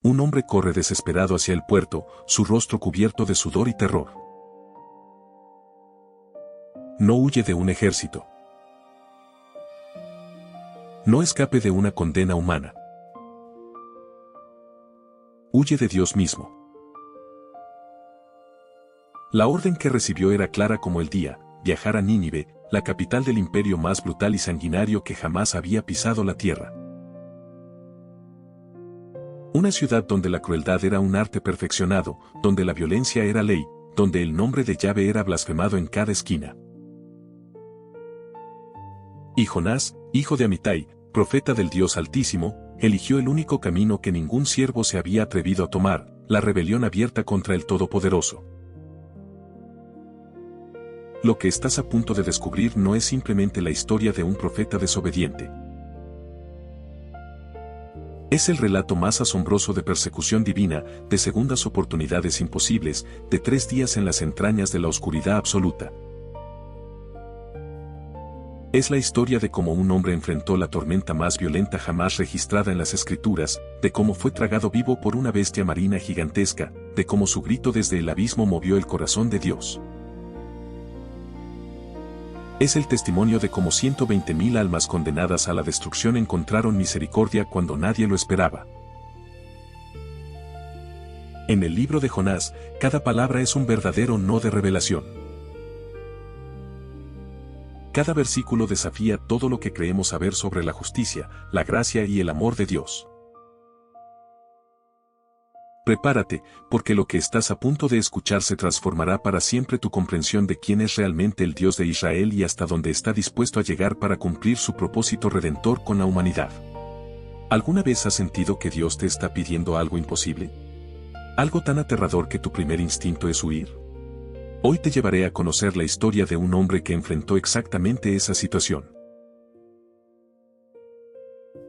Un hombre corre desesperado hacia el puerto, su rostro cubierto de sudor y terror. No huye de un ejército. No escape de una condena humana. Huye de Dios mismo. La orden que recibió era clara como el día: viajar a Nínive, la capital del imperio más brutal y sanguinario que jamás había pisado la tierra. Una ciudad donde la crueldad era un arte perfeccionado, donde la violencia era ley, donde el nombre de Yahvé era blasfemado en cada esquina. Y Jonás, hijo de Amitai, profeta del Dios Altísimo, eligió el único camino que ningún siervo se había atrevido a tomar: la rebelión abierta contra el Todopoderoso. Lo que estás a punto de descubrir no es simplemente la historia de un profeta desobediente. Es el relato más asombroso de persecución divina, de segundas oportunidades imposibles, de 3 días en las entrañas de la oscuridad absoluta. Es la historia de cómo un hombre enfrentó la tormenta más violenta jamás registrada en las Escrituras, de cómo fue tragado vivo por una bestia marina gigantesca, de cómo su grito desde el abismo movió el corazón de Dios. Es el testimonio de cómo 120.000 almas condenadas a la destrucción encontraron misericordia cuando nadie lo esperaba. En el libro de Jonás, cada palabra es un verdadero no de revelación. Cada versículo desafía todo lo que creemos saber sobre la justicia, la gracia y el amor de Dios. Prepárate, porque lo que estás a punto de escuchar se transformará para siempre tu comprensión de quién es realmente el Dios de Israel y hasta dónde está dispuesto a llegar para cumplir su propósito redentor con la humanidad. ¿Alguna vez has sentido que Dios te está pidiendo algo imposible? ¿Algo tan aterrador que tu primer instinto es huir? Hoy te llevaré a conocer la historia de un hombre que enfrentó exactamente esa situación.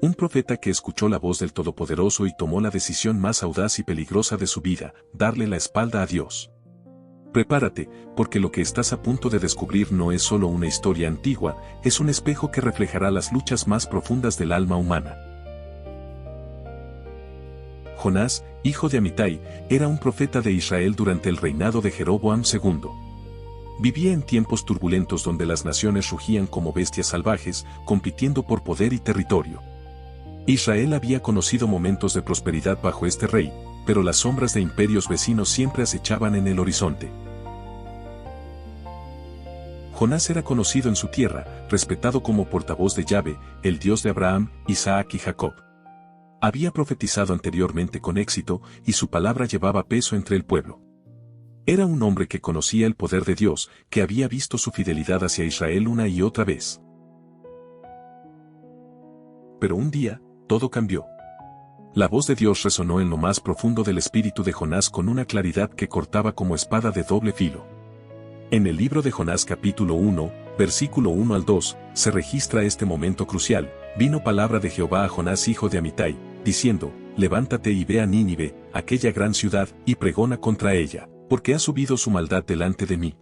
Un profeta que escuchó la voz del Todopoderoso y tomó la decisión más audaz y peligrosa de su vida: darle la espalda a Dios. Prepárate, porque lo que estás a punto de descubrir no es solo una historia antigua, es un espejo que reflejará las luchas más profundas del alma humana. Jonás, hijo de Amitai, era un profeta de Israel durante el reinado de Jeroboam II. Vivía en tiempos turbulentos donde las naciones rugían como bestias salvajes, compitiendo por poder y territorio. Israel había conocido momentos de prosperidad bajo este rey, pero las sombras de imperios vecinos siempre acechaban en el horizonte. Jonás era conocido en su tierra, respetado como portavoz de Yahvé, el Dios de Abraham, Isaac y Jacob. Había profetizado anteriormente con éxito, y su palabra llevaba peso entre el pueblo. Era un hombre que conocía el poder de Dios, que había visto su fidelidad hacia Israel una y otra vez. Pero un día, todo cambió. La voz de Dios resonó en lo más profundo del espíritu de Jonás con una claridad que cortaba como espada de doble filo. En el libro de Jonás capítulo 1, versículo 1 al 2, se registra este momento crucial: vino palabra de Jehová a Jonás hijo de Amitai, diciendo: levántate y ve a Nínive, aquella gran ciudad, y pregona contra ella, porque ha subido su maldad delante de mí.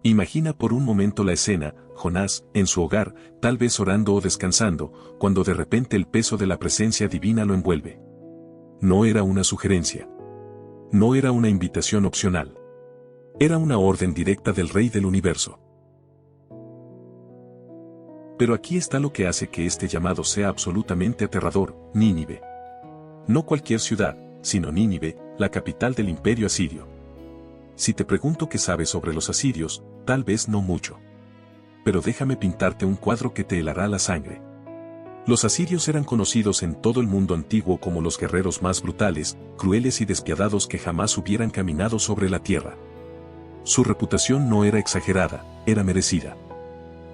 Imagina por un momento la escena: Jonás, en su hogar, tal vez orando o descansando, cuando de repente el peso de la presencia divina lo envuelve. No era una sugerencia. No era una invitación opcional. Era una orden directa del Rey del Universo. Pero aquí está lo que hace que este llamado sea absolutamente aterrador: Nínive. No cualquier ciudad, sino Nínive, la capital del imperio asirio. Si te pregunto qué sabes sobre los asirios, tal vez no mucho. Pero déjame pintarte un cuadro que te helará la sangre. Los asirios eran conocidos en todo el mundo antiguo como los guerreros más brutales, crueles y despiadados que jamás hubieran caminado sobre la tierra. Su reputación no era exagerada, era merecida.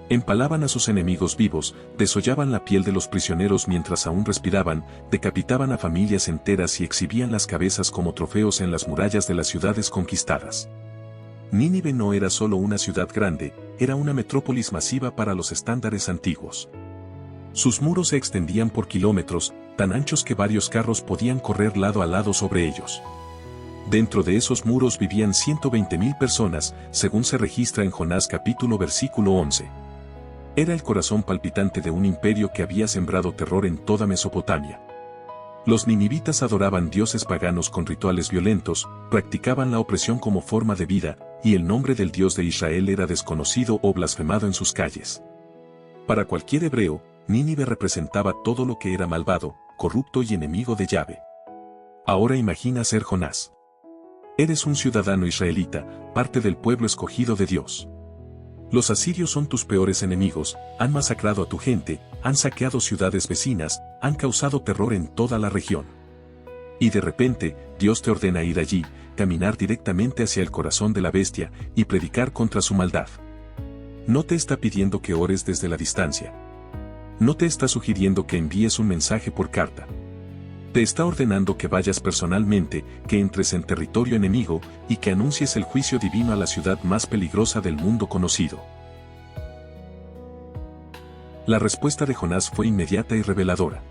Empalaban a sus enemigos vivos, desollaban la piel de los prisioneros mientras aún respiraban, decapitaban a familias enteras y exhibían las cabezas como trofeos en las murallas de las ciudades conquistadas. Nínive no era solo una ciudad grande, era una metrópolis masiva para los estándares antiguos. Sus muros se extendían por kilómetros, tan anchos que varios carros podían correr lado a lado sobre ellos. Dentro de esos muros vivían 120.000 personas, según se registra en Jonás capítulo versículo 11. Era el corazón palpitante de un imperio que había sembrado terror en toda Mesopotamia. Los ninivitas adoraban dioses paganos con rituales violentos, practicaban la opresión como forma de vida, y el nombre del Dios de Israel era desconocido o blasfemado en sus calles. Para cualquier hebreo, Nínive representaba todo lo que era malvado, corrupto y enemigo de Yahvé. Ahora imagina ser Jonás. Eres un ciudadano israelita, parte del pueblo escogido de Dios. Los asirios son tus peores enemigos, han masacrado a tu gente, han saqueado ciudades vecinas, han causado terror en toda la región. Y de repente, Dios te ordena ir allí, caminar directamente hacia el corazón de la bestia, y predicar contra su maldad. No te está pidiendo que ores desde la distancia. No te está sugiriendo que envíes un mensaje por carta. Te está ordenando que vayas personalmente, que entres en territorio enemigo, y que anuncies el juicio divino a la ciudad más peligrosa del mundo conocido. La respuesta de Jonás fue inmediata y reveladora.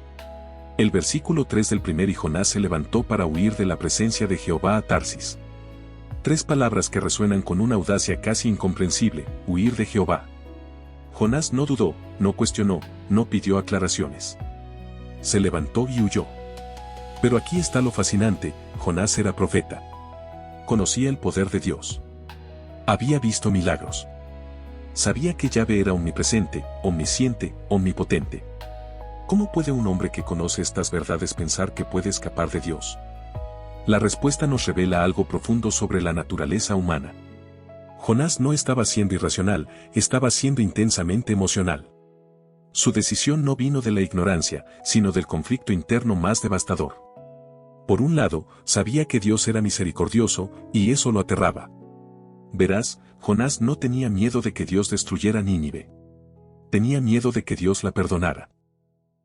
El versículo 3 del primer y Jonás se levantó para huir de la presencia de Jehová a Tarsis. 3 palabras que resuenan con una audacia casi incomprensible: huir de Jehová. Jonás no dudó, no cuestionó, no pidió aclaraciones. Se levantó y huyó. Pero aquí está lo fascinante: Jonás era profeta. Conocía el poder de Dios. Había visto milagros. Sabía que Yahvé era omnipresente, omnisciente, omnipotente. ¿Cómo puede un hombre que conoce estas verdades pensar que puede escapar de Dios? La respuesta nos revela algo profundo sobre la naturaleza humana. Jonás no estaba siendo irracional, estaba siendo intensamente emocional. Su decisión no vino de la ignorancia, sino del conflicto interno más devastador. Por un lado, sabía que Dios era misericordioso, y eso lo aterraba. Verás, Jonás no tenía miedo de que Dios destruyera Nínive. Tenía miedo de que Dios la perdonara.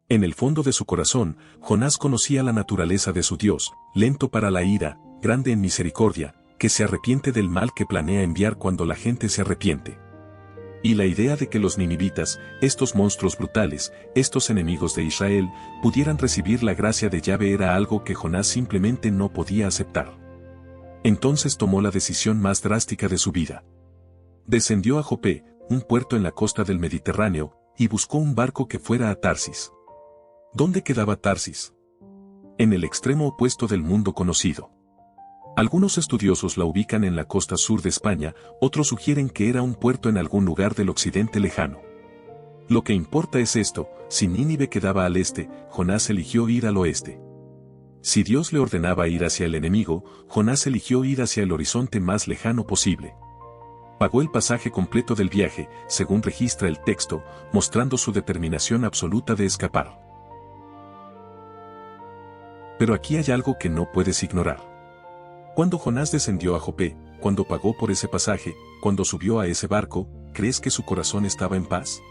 En el fondo de su corazón, Jonás conocía la naturaleza de su Dios, lento para la ira, grande en misericordia, que se arrepiente del mal que planea enviar cuando la gente se arrepiente. Y la idea de que los ninivitas, estos monstruos brutales, estos enemigos de Israel, pudieran recibir la gracia de Yahvé era algo que Jonás simplemente no podía aceptar. Entonces tomó la decisión más drástica de su vida. Descendió a Jope, un puerto en la costa del Mediterráneo, y buscó un barco que fuera a Tarsis. ¿Dónde quedaba Tarsis? En el extremo opuesto del mundo conocido. Algunos estudiosos la ubican en la costa sur de España, otros sugieren que era un puerto en algún lugar del occidente lejano. Lo que importa es esto: si Nínive quedaba al este, Jonás eligió ir al oeste. Si Dios le ordenaba ir hacia el enemigo, Jonás eligió ir hacia el horizonte más lejano posible. Pagó el pasaje completo del viaje, según registra el texto, mostrando su determinación absoluta de escapar. Pero aquí hay algo que no puedes ignorar. Cuando Jonás descendió a Jope, cuando pagó por ese pasaje, cuando subió a ese barco, ¿crees que su corazón estaba en paz?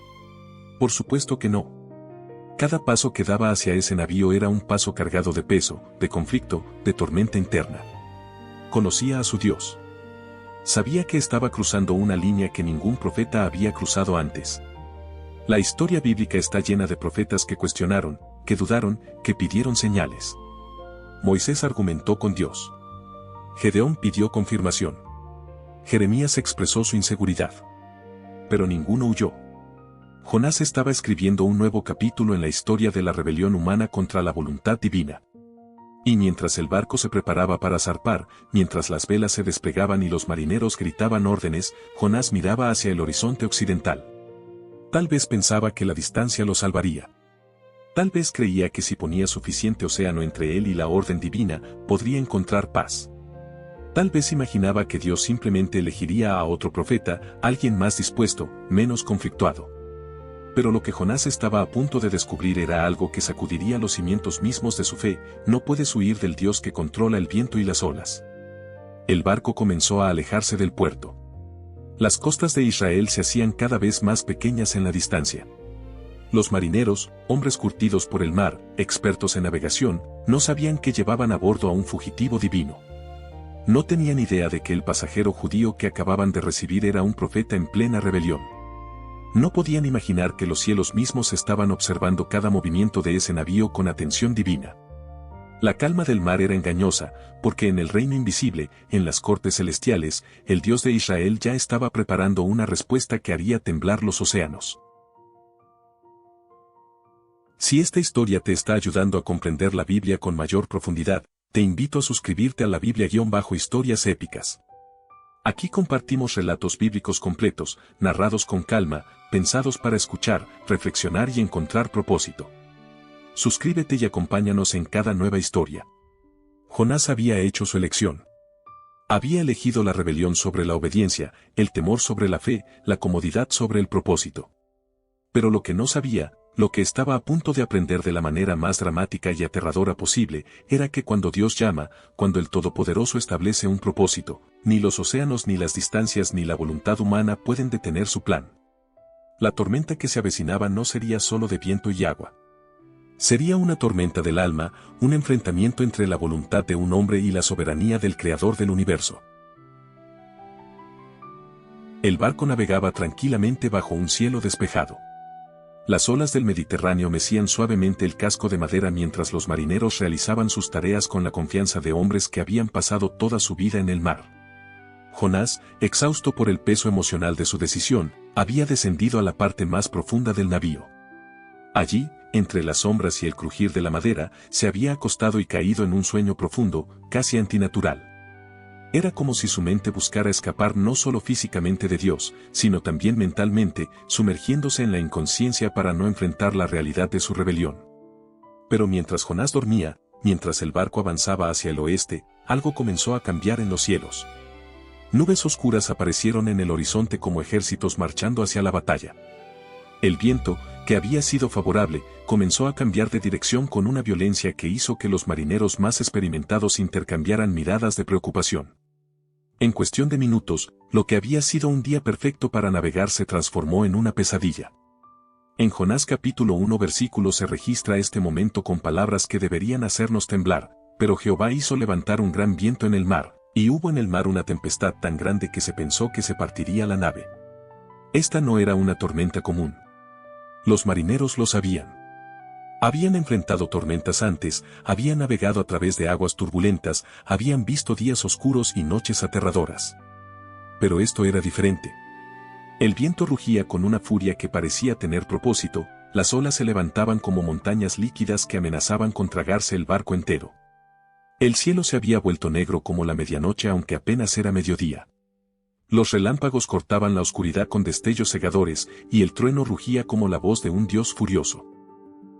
Por supuesto que no. Cada paso que daba hacia ese navío era un paso cargado de peso, de conflicto, de tormenta interna. Conocía a su Dios. Sabía que estaba cruzando una línea que ningún profeta había cruzado antes. La historia bíblica está llena de profetas que cuestionaron, que dudaron, que pidieron señales. Moisés argumentó con Dios. Gedeón pidió confirmación. Jeremías expresó su inseguridad. Pero ninguno huyó. Jonás estaba escribiendo un nuevo capítulo en la historia de la rebelión humana contra la voluntad divina. Y mientras el barco se preparaba para zarpar, mientras las velas se desplegaban y los marineros gritaban órdenes, Jonás miraba hacia el horizonte occidental. Tal vez pensaba que la distancia lo salvaría. Tal vez creía que si ponía suficiente océano entre él y la orden divina, podría encontrar paz. Tal vez imaginaba que Dios simplemente elegiría a otro profeta, alguien más dispuesto, menos conflictuado. Pero lo que Jonás estaba a punto de descubrir era algo que sacudiría los cimientos mismos de su fe: no puedes huir del Dios que controla el viento y las olas. El barco comenzó a alejarse del puerto. Las costas de Israel se hacían cada vez más pequeñas en la distancia. Los marineros, hombres curtidos por el mar, expertos en navegación, no sabían que llevaban a bordo a un fugitivo divino. No tenían idea de que el pasajero judío que acababan de recibir era un profeta en plena rebelión. No podían imaginar que los cielos mismos estaban observando cada movimiento de ese navío con atención divina. La calma del mar era engañosa, porque en el reino invisible, en las cortes celestiales, el Dios de Israel ya estaba preparando una respuesta que haría temblar los océanos. Si esta historia te está ayudando a comprender la Biblia con mayor profundidad, te invito a suscribirte a la Biblia-Historias Épicas. Aquí compartimos relatos bíblicos completos, narrados con calma, pensados para escuchar, reflexionar y encontrar propósito. Suscríbete y acompáñanos en cada nueva historia. Jonás había hecho su elección. Había elegido la rebelión sobre la obediencia, el temor sobre la fe, la comodidad sobre el propósito. Pero lo que no sabía, lo que estaba a punto de aprender de la manera más dramática y aterradora posible, era que cuando Dios llama, cuando el Todopoderoso establece un propósito, ni los océanos ni las distancias ni la voluntad humana pueden detener su plan. La tormenta que se avecinaba no sería solo de viento y agua. Sería una tormenta del alma, un enfrentamiento entre la voluntad de un hombre y la soberanía del Creador del universo. El barco navegaba tranquilamente bajo un cielo despejado. Las olas del Mediterráneo mecían suavemente el casco de madera mientras los marineros realizaban sus tareas con la confianza de hombres que habían pasado toda su vida en el mar. Jonás, exhausto por el peso emocional de su decisión, había descendido a la parte más profunda del navío. Allí, entre las sombras y el crujir de la madera, se había acostado y caído en un sueño profundo, casi antinatural. Era como si su mente buscara escapar no solo físicamente de Dios, sino también mentalmente, sumergiéndose en la inconsciencia para no enfrentar la realidad de su rebelión. Pero mientras Jonás dormía, mientras el barco avanzaba hacia el oeste, algo comenzó a cambiar en los cielos. Nubes oscuras aparecieron en el horizonte como ejércitos marchando hacia la batalla. El viento, que había sido favorable, comenzó a cambiar de dirección con una violencia que hizo que los marineros más experimentados intercambiaran miradas de preocupación. En cuestión de minutos, lo que había sido un día perfecto para navegar se transformó en una pesadilla. En Jonás capítulo 1 versículo se registra este momento con palabras que deberían hacernos temblar, pero Jehová hizo levantar un gran viento en el mar, y hubo en el mar una tempestad tan grande que se pensó que se partiría la nave. Esta no era una tormenta común. Los marineros lo sabían. Habían enfrentado tormentas antes, habían navegado a través de aguas turbulentas, habían visto días oscuros y noches aterradoras. Pero esto era diferente. El viento rugía con una furia que parecía tener propósito, las olas se levantaban como montañas líquidas que amenazaban con tragarse el barco entero. El cielo se había vuelto negro como la medianoche aunque apenas era mediodía. Los relámpagos cortaban la oscuridad con destellos cegadores, y el trueno rugía como la voz de un dios furioso.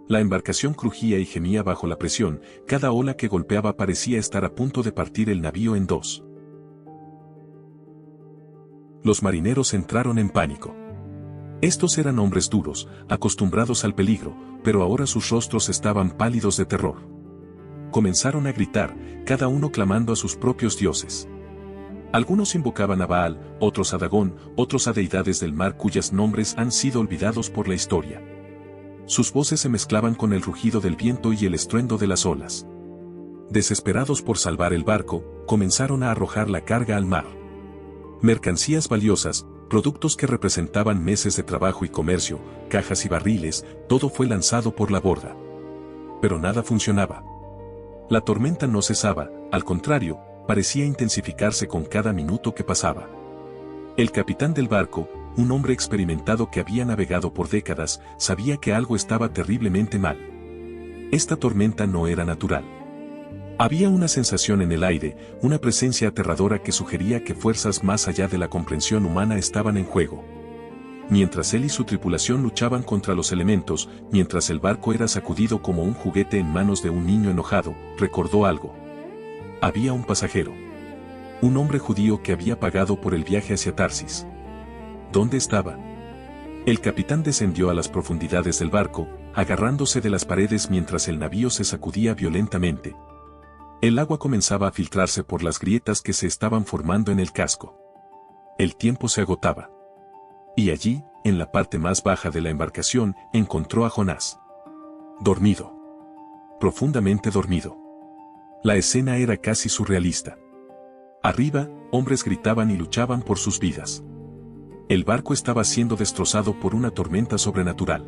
La embarcación crujía y gemía bajo la presión, cada ola que golpeaba parecía estar a punto de partir el navío en dos. Los marineros entraron en pánico. Estos eran hombres duros, acostumbrados al peligro, pero ahora sus rostros estaban pálidos de terror. Comenzaron a gritar, cada uno clamando a sus propios dioses. Algunos invocaban a Baal, otros a Dagón, otros a deidades del mar cuyos nombres han sido olvidados por la historia. Sus voces se mezclaban con el rugido del viento y el estruendo de las olas. Desesperados por salvar el barco, comenzaron a arrojar la carga al mar. Mercancías valiosas, productos que representaban meses de trabajo y comercio, cajas y barriles, todo fue lanzado por la borda. Pero nada funcionaba. La tormenta no cesaba, al contrario, parecía intensificarse con cada minuto que pasaba. El capitán del barco, un hombre experimentado que había navegado por décadas, sabía que algo estaba terriblemente mal. Esta tormenta no era natural. Había una sensación en el aire, una presencia aterradora que sugería que fuerzas más allá de la comprensión humana estaban en juego. Mientras él y su tripulación luchaban contra los elementos, mientras el barco era sacudido como un juguete en manos de un niño enojado, recordó algo. Había un pasajero. Un hombre judío que había pagado por el viaje hacia Tarsis. ¿Dónde estaba? El capitán descendió a las profundidades del barco, agarrándose de las paredes mientras el navío se sacudía violentamente. El agua comenzaba a filtrarse por las grietas que se estaban formando en el casco. El tiempo se agotaba. Y allí, en la parte más baja de la embarcación, encontró a Jonás. Dormido. Profundamente dormido. La escena era casi surrealista. Arriba, hombres gritaban y luchaban por sus vidas. El barco estaba siendo destrozado por una tormenta sobrenatural.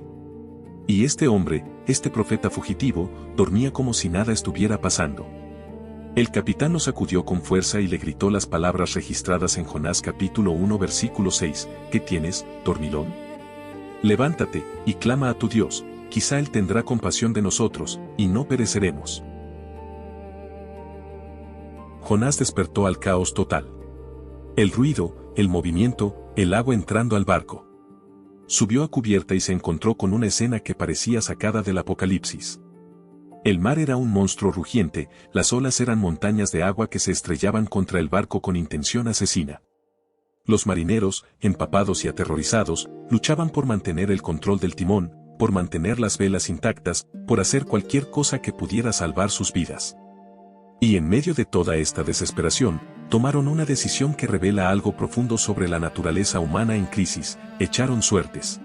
Y este hombre, este profeta fugitivo, dormía como si nada estuviera pasando. El capitán lo sacudió con fuerza y le gritó las palabras registradas en Jonás capítulo 1 versículo 6, ¿qué tienes, dormilón? Levántate, y clama a tu Dios, quizá Él tendrá compasión de nosotros, y no pereceremos. Jonás despertó al caos total. El ruido, el movimiento, el agua entrando al barco. Subió a cubierta y se encontró con una escena que parecía sacada del Apocalipsis. El mar era un monstruo rugiente, las olas eran montañas de agua que se estrellaban contra el barco con intención asesina. Los marineros, empapados y aterrorizados, luchaban por mantener el control del timón, por mantener las velas intactas, por hacer cualquier cosa que pudiera salvar sus vidas. Y en medio de toda esta desesperación, tomaron una decisión que revela algo profundo sobre la naturaleza humana en crisis: echaron suertes.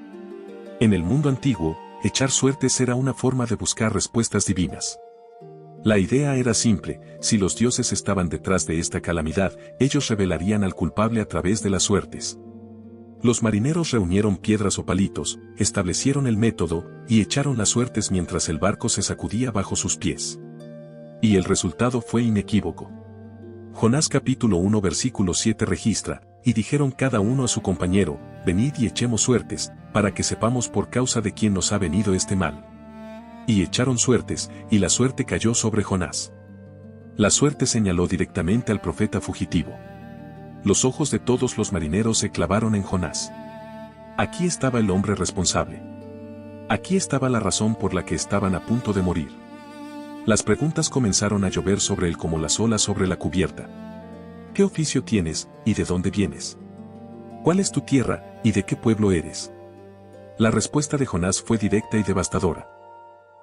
En el mundo antiguo, echar suertes era una forma de buscar respuestas divinas. La idea era simple: si los dioses estaban detrás de esta calamidad, ellos revelarían al culpable a través de las suertes. Los marineros reunieron piedras o palitos, establecieron el método, y echaron las suertes mientras el barco se sacudía bajo sus pies. Y el resultado fue inequívoco. Jonás capítulo 1 versículo 7 registra: y dijeron cada uno a su compañero: venid y echemos suertes, para que sepamos por causa de quién nos ha venido este mal. Y echaron suertes, y la suerte cayó sobre Jonás. La suerte señaló directamente al profeta fugitivo. Los ojos de todos los marineros se clavaron en Jonás. Aquí estaba el hombre responsable. Aquí estaba la razón por la que estaban a punto de morir. Las preguntas comenzaron a llover sobre él como las olas sobre la cubierta. ¿Qué oficio tienes, y de dónde vienes? ¿Cuál es tu tierra, y de qué pueblo eres? La respuesta de Jonás fue directa y devastadora.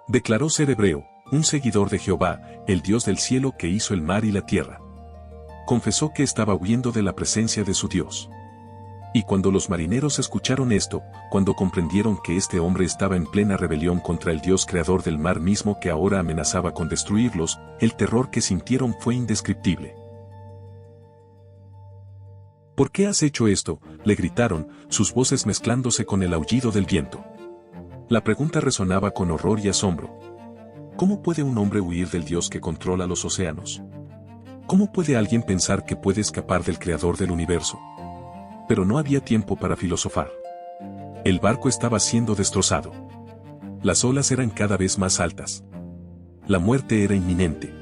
Declaró ser hebreo, un seguidor de Jehová, el Dios del cielo que hizo el mar y la tierra. Confesó que estaba huyendo de la presencia de su Dios. Y cuando los marineros escucharon esto, cuando comprendieron que este hombre estaba en plena rebelión contra el Dios creador del mar mismo que ahora amenazaba con destruirlos, el terror que sintieron fue indescriptible. ¿Por qué has hecho esto?, le gritaron, sus voces mezclándose con el aullido del viento. La pregunta resonaba con horror y asombro. ¿Cómo puede un hombre huir del Dios que controla los océanos? ¿Cómo puede alguien pensar que puede escapar del creador del universo? Pero no había tiempo para filosofar. El barco estaba siendo destrozado. Las olas eran cada vez más altas. La muerte era inminente.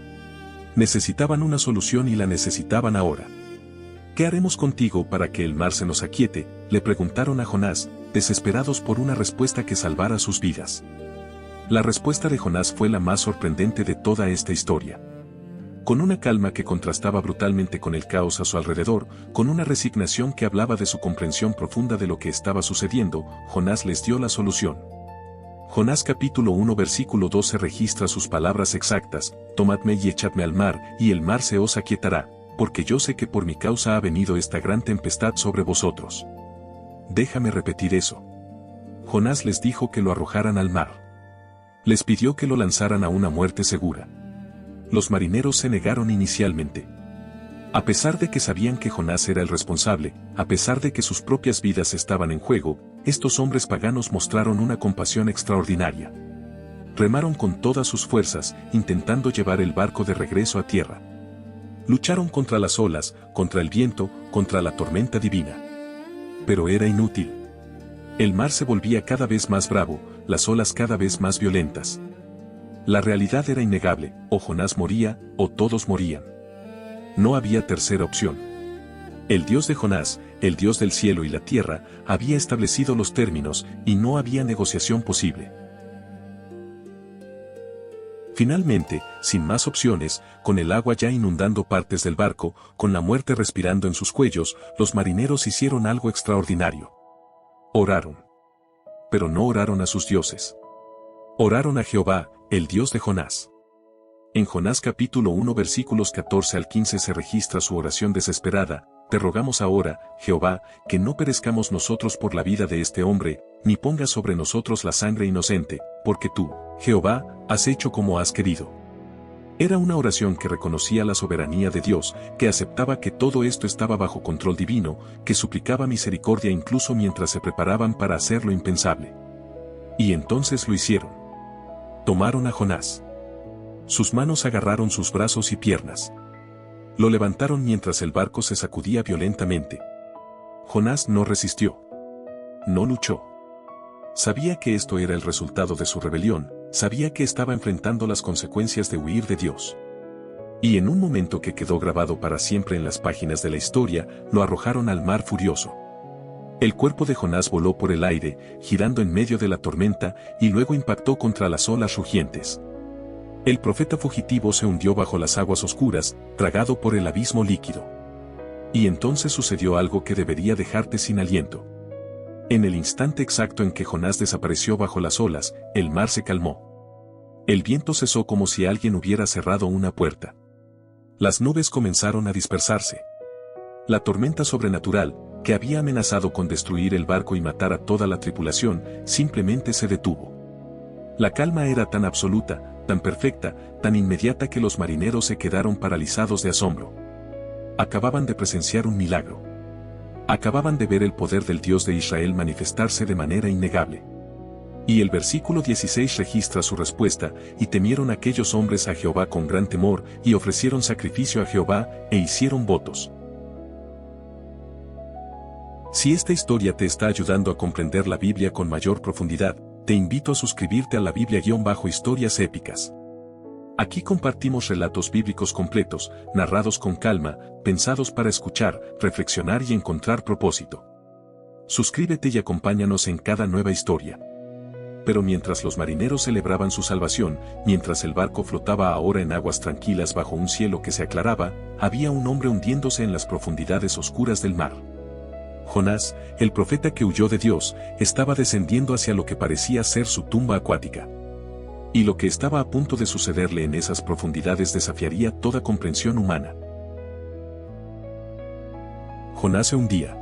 Necesitaban una solución y la necesitaban ahora. ¿Qué haremos contigo para que el mar se nos aquiete?, le preguntaron a Jonás, desesperados por una respuesta que salvara sus vidas. La respuesta de Jonás fue la más sorprendente de toda esta historia. Con una calma que contrastaba brutalmente con el caos a su alrededor, con una resignación que hablaba de su comprensión profunda de lo que estaba sucediendo, Jonás les dio la solución. Jonás capítulo 1 versículo 12 registra sus palabras exactas: tomadme y echadme al mar, y el mar se os aquietará, porque yo sé que por mi causa ha venido esta gran tempestad sobre vosotros. Déjame repetir eso. Jonás les dijo que lo arrojaran al mar. Les pidió que lo lanzaran a una muerte segura. Los marineros se negaron inicialmente. A pesar de que sabían que Jonás era el responsable, a pesar de que sus propias vidas estaban en juego, estos hombres paganos mostraron una compasión extraordinaria. Remaron con todas sus fuerzas, intentando llevar el barco de regreso a tierra. Lucharon contra las olas, contra el viento, contra la tormenta divina. Pero era inútil. El mar se volvía cada vez más bravo, las olas cada vez más violentas. La realidad era innegable: o Jonás moría, o todos morían. No había tercera opción. El Dios de Jonás, el Dios del cielo y la tierra, había establecido los términos, y no había negociación posible. Finalmente, sin más opciones, con el agua ya inundando partes del barco, con la muerte respirando en sus cuellos, los marineros hicieron algo extraordinario. Oraron. Pero no oraron a sus dioses. Oraron a Jehová, el Dios de Jonás. En Jonás capítulo 1 versículos 14 al 15 se registra su oración desesperada: te rogamos ahora, Jehová, que no perezcamos nosotros por la vida de este hombre, ni pongas sobre nosotros la sangre inocente, porque tú, Jehová, has hecho como has querido. Era una oración que reconocía la soberanía de Dios, que aceptaba que todo esto estaba bajo control divino, que suplicaba misericordia incluso mientras se preparaban para hacer lo impensable. Y entonces lo hicieron. Tomaron a Jonás. Sus manos agarraron sus brazos y piernas. Lo levantaron mientras el barco se sacudía violentamente. Jonás no resistió. No luchó. Sabía que esto era el resultado de su rebelión, sabía que estaba enfrentando las consecuencias de huir de Dios. Y en un momento que quedó grabado para siempre en las páginas de la historia, lo arrojaron al mar furioso. El cuerpo de Jonás voló por el aire, girando en medio de la tormenta, y luego impactó contra las olas rugientes. El profeta fugitivo se hundió bajo las aguas oscuras, tragado por el abismo líquido. Y entonces sucedió algo que debería dejarte sin aliento. En el instante exacto en que Jonás desapareció bajo las olas, el mar se calmó. El viento cesó como si alguien hubiera cerrado una puerta. Las nubes comenzaron a dispersarse. La tormenta sobrenatural, que había amenazado con destruir el barco y matar a toda la tripulación, simplemente se detuvo. La calma era tan absoluta, tan perfecta, tan inmediata que los marineros se quedaron paralizados de asombro. Acababan de presenciar un milagro. Acababan de ver el poder del Dios de Israel manifestarse de manera innegable. Y el versículo 16 registra su respuesta, y temieron aquellos hombres a Jehová con gran temor, y ofrecieron sacrificio a Jehová, e hicieron votos. Si esta historia te está ayudando a comprender la Biblia con mayor profundidad, te invito a suscribirte a la Biblia-Historias Épicas. Aquí compartimos relatos bíblicos completos, narrados con calma, pensados para escuchar, reflexionar y encontrar propósito. Suscríbete y acompáñanos en cada nueva historia. Pero mientras los marineros celebraban su salvación, mientras el barco flotaba ahora en aguas tranquilas bajo un cielo que se aclaraba, había un hombre hundiéndose en las profundidades oscuras del mar. Jonás, el profeta que huyó de Dios, estaba descendiendo hacia lo que parecía ser su tumba acuática. Y lo que estaba a punto de sucederle en esas profundidades desafiaría toda comprensión humana. Jonás se hundía.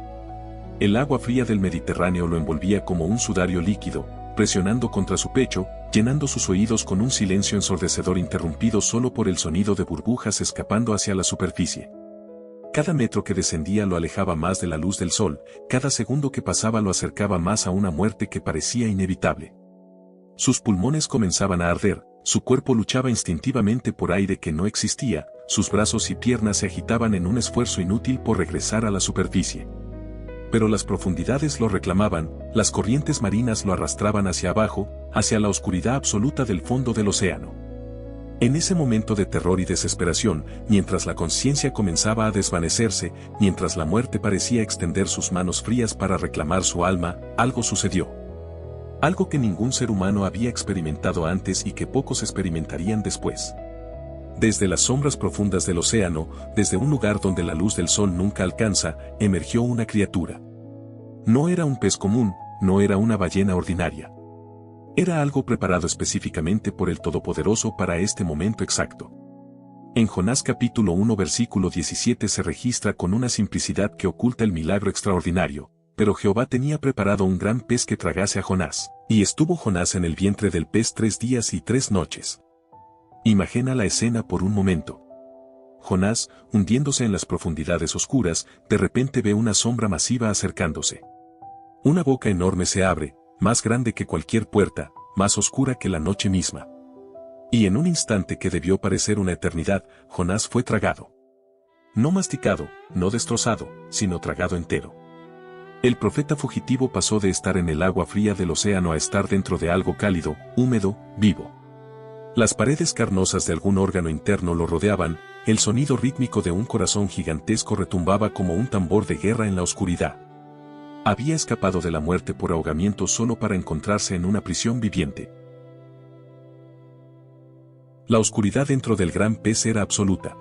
El agua fría del Mediterráneo lo envolvía como un sudario líquido, presionando contra su pecho, llenando sus oídos con un silencio ensordecedor interrumpido solo por el sonido de burbujas escapando hacia la superficie. Cada metro que descendía lo alejaba más de la luz del sol, cada segundo que pasaba lo acercaba más a una muerte que parecía inevitable. Sus pulmones comenzaban a arder, su cuerpo luchaba instintivamente por aire que no existía, sus brazos y piernas se agitaban en un esfuerzo inútil por regresar a la superficie. Pero las profundidades lo reclamaban, las corrientes marinas lo arrastraban hacia abajo, hacia la oscuridad absoluta del fondo del océano. En ese momento de terror y desesperación, mientras la conciencia comenzaba a desvanecerse, mientras la muerte parecía extender sus manos frías para reclamar su alma, algo sucedió. Algo que ningún ser humano había experimentado antes y que pocos experimentarían después. Desde las sombras profundas del océano, desde un lugar donde la luz del sol nunca alcanza, emergió una criatura. No era un pez común, no era una ballena ordinaria. Era algo preparado específicamente por el Todopoderoso para este momento exacto. En Jonás capítulo 1 versículo 17 se registra con una simplicidad que oculta el milagro extraordinario. Pero Jehová tenía preparado un gran pez que tragase a Jonás, y estuvo Jonás en el vientre del pez 3 días y 3 noches. Imagina la escena por un momento. Jonás, hundiéndose en las profundidades oscuras, de repente ve una sombra masiva acercándose. Una boca enorme se abre, más grande que cualquier puerta, más oscura que la noche misma. Y en un instante que debió parecer una eternidad, Jonás fue tragado. No masticado, no destrozado, sino tragado entero. El profeta fugitivo pasó de estar en el agua fría del océano a estar dentro de algo cálido, húmedo, vivo. Las paredes carnosas de algún órgano interno lo rodeaban, el sonido rítmico de un corazón gigantesco retumbaba como un tambor de guerra en la oscuridad. Había escapado de la muerte por ahogamiento solo para encontrarse en una prisión viviente. La oscuridad dentro del gran pez era absoluta.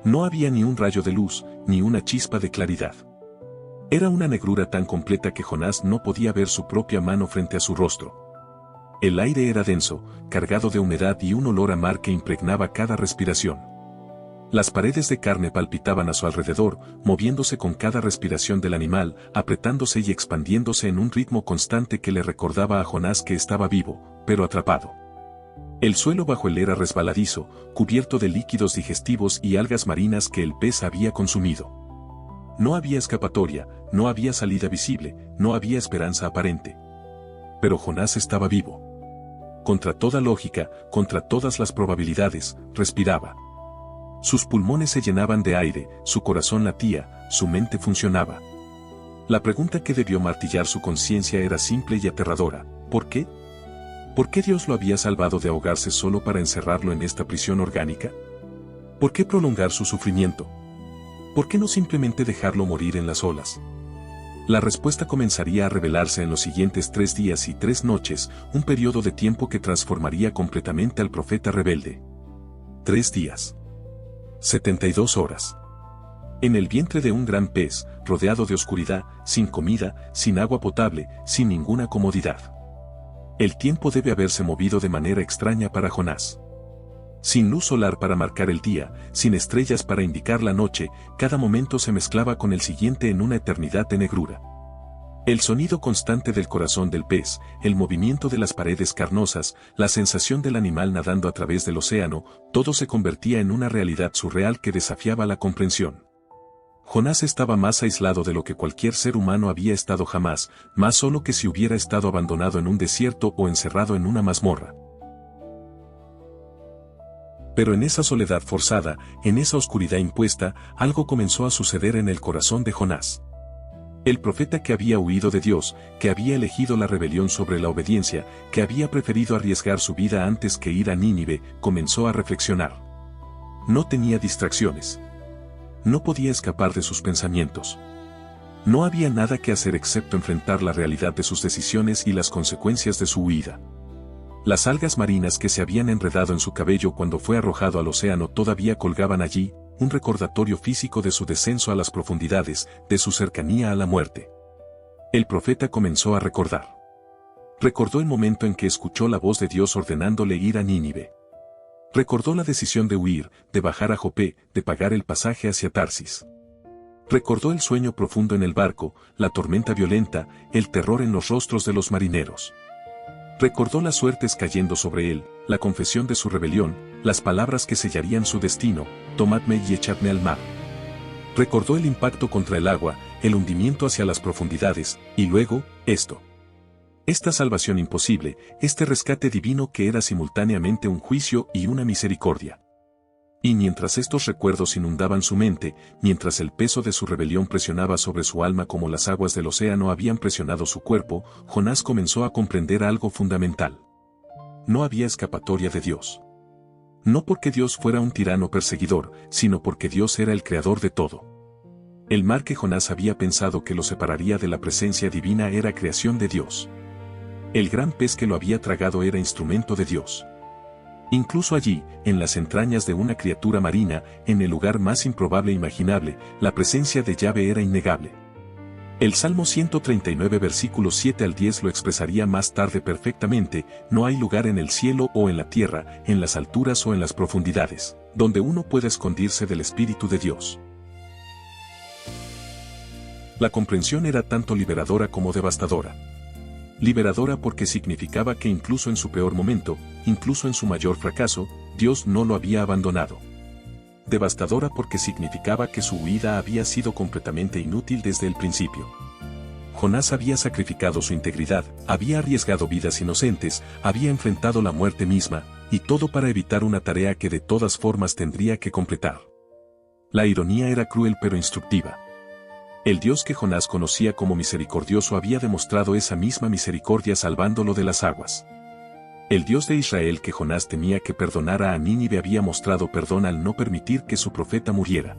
No había ni un rayo de luz, ni una chispa de claridad. Era una negrura tan completa que Jonás no podía ver su propia mano frente a su rostro. El aire era denso, cargado de humedad y un olor a mar que impregnaba cada respiración. Las paredes de carne palpitaban a su alrededor, moviéndose con cada respiración del animal, apretándose y expandiéndose en un ritmo constante que le recordaba a Jonás que estaba vivo, pero atrapado. El suelo bajo él era resbaladizo, cubierto de líquidos digestivos y algas marinas que el pez había consumido. No había escapatoria, no había salida visible, no había esperanza aparente. Pero Jonás estaba vivo. Contra toda lógica, contra todas las probabilidades, respiraba. Sus pulmones se llenaban de aire, su corazón latía, su mente funcionaba. La pregunta que debió martillar su conciencia era simple y aterradora: ¿por qué? ¿Por qué Dios lo había salvado de ahogarse solo para encerrarlo en esta prisión orgánica? ¿Por qué prolongar su sufrimiento? ¿Por qué no simplemente dejarlo morir en las olas? La respuesta comenzaría a revelarse en los siguientes 3 días y 3 noches, un periodo de tiempo que transformaría completamente al profeta rebelde. 3 días. 72 horas. En el vientre de un gran pez, rodeado de oscuridad, sin comida, sin agua potable, sin ninguna comodidad. El tiempo debe haberse movido de manera extraña para Jonás. Sin luz solar para marcar el día, sin estrellas para indicar la noche, cada momento se mezclaba con el siguiente en una eternidad de negrura. El sonido constante del corazón del pez, el movimiento de las paredes carnosas, la sensación del animal nadando a través del océano, todo se convertía en una realidad surreal que desafiaba la comprensión. Jonás estaba más aislado de lo que cualquier ser humano había estado jamás, más solo que si hubiera estado abandonado en un desierto o encerrado en una mazmorra. Pero en esa soledad forzada, en esa oscuridad impuesta, algo comenzó a suceder en el corazón de Jonás. El profeta que había huido de Dios, que había elegido la rebelión sobre la obediencia, que había preferido arriesgar su vida antes que ir a Nínive, comenzó a reflexionar. No tenía distracciones. No podía escapar de sus pensamientos. No había nada que hacer excepto enfrentar la realidad de sus decisiones y las consecuencias de su huida. Las algas marinas que se habían enredado en su cabello cuando fue arrojado al océano todavía colgaban allí, un recordatorio físico de su descenso a las profundidades, de su cercanía a la muerte. El profeta comenzó a recordar. Recordó el momento en que escuchó la voz de Dios ordenándole ir a Nínive. Recordó la decisión de huir, de bajar a Jope, de pagar el pasaje hacia Tarsis. Recordó el sueño profundo en el barco, la tormenta violenta, el terror en los rostros de los marineros. Recordó las suertes cayendo sobre él, la confesión de su rebelión, las palabras que sellarían su destino: tomadme y echadme al mar. Recordó el impacto contra el agua, el hundimiento hacia las profundidades, y luego, esto. Esta salvación imposible, este rescate divino que era simultáneamente un juicio y una misericordia. Y mientras estos recuerdos inundaban su mente, mientras el peso de su rebelión presionaba sobre su alma como las aguas del océano habían presionado su cuerpo, Jonás comenzó a comprender algo fundamental. No había escapatoria de Dios. No porque Dios fuera un tirano perseguidor, sino porque Dios era el creador de todo. El mar que Jonás había pensado que lo separaría de la presencia divina era creación de Dios. El gran pez que lo había tragado era instrumento de Dios. Incluso allí, en las entrañas de una criatura marina, en el lugar más improbable e imaginable, la presencia de Yahvé era innegable. El Salmo 139 versículos 7 al 10 lo expresaría más tarde perfectamente: no hay lugar en el cielo o en la tierra, en las alturas o en las profundidades, donde uno pueda esconderse del Espíritu de Dios. La comprensión era tanto liberadora como devastadora. Liberadora porque significaba que incluso en su peor momento, incluso en su mayor fracaso, Dios no lo había abandonado. Devastadora porque significaba que su huida había sido completamente inútil desde el principio. Jonás había sacrificado su integridad, había arriesgado vidas inocentes, había enfrentado la muerte misma, y todo para evitar una tarea que de todas formas tendría que completar. La ironía era cruel pero instructiva. El Dios que Jonás conocía como misericordioso había demostrado esa misma misericordia salvándolo de las aguas. El Dios de Israel que Jonás temía que perdonara a Nínive había mostrado perdón al no permitir que su profeta muriera.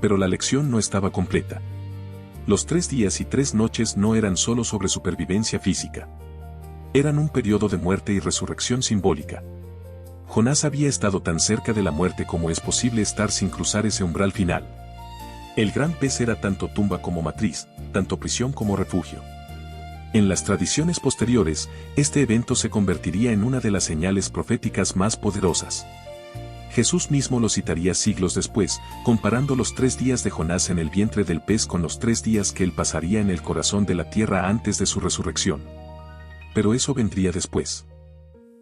Pero la lección no estaba completa. Los 3 días y 3 noches no eran solo sobre supervivencia física. Eran un periodo de muerte y resurrección simbólica. Jonás había estado tan cerca de la muerte como es posible estar sin cruzar ese umbral final. El gran pez era tanto tumba como matriz, tanto prisión como refugio. En las tradiciones posteriores, este evento se convertiría en una de las señales proféticas más poderosas. Jesús mismo lo citaría siglos después, comparando los 3 días de Jonás en el vientre del pez con los 3 días que él pasaría en el corazón de la tierra antes de su resurrección. Pero eso vendría después.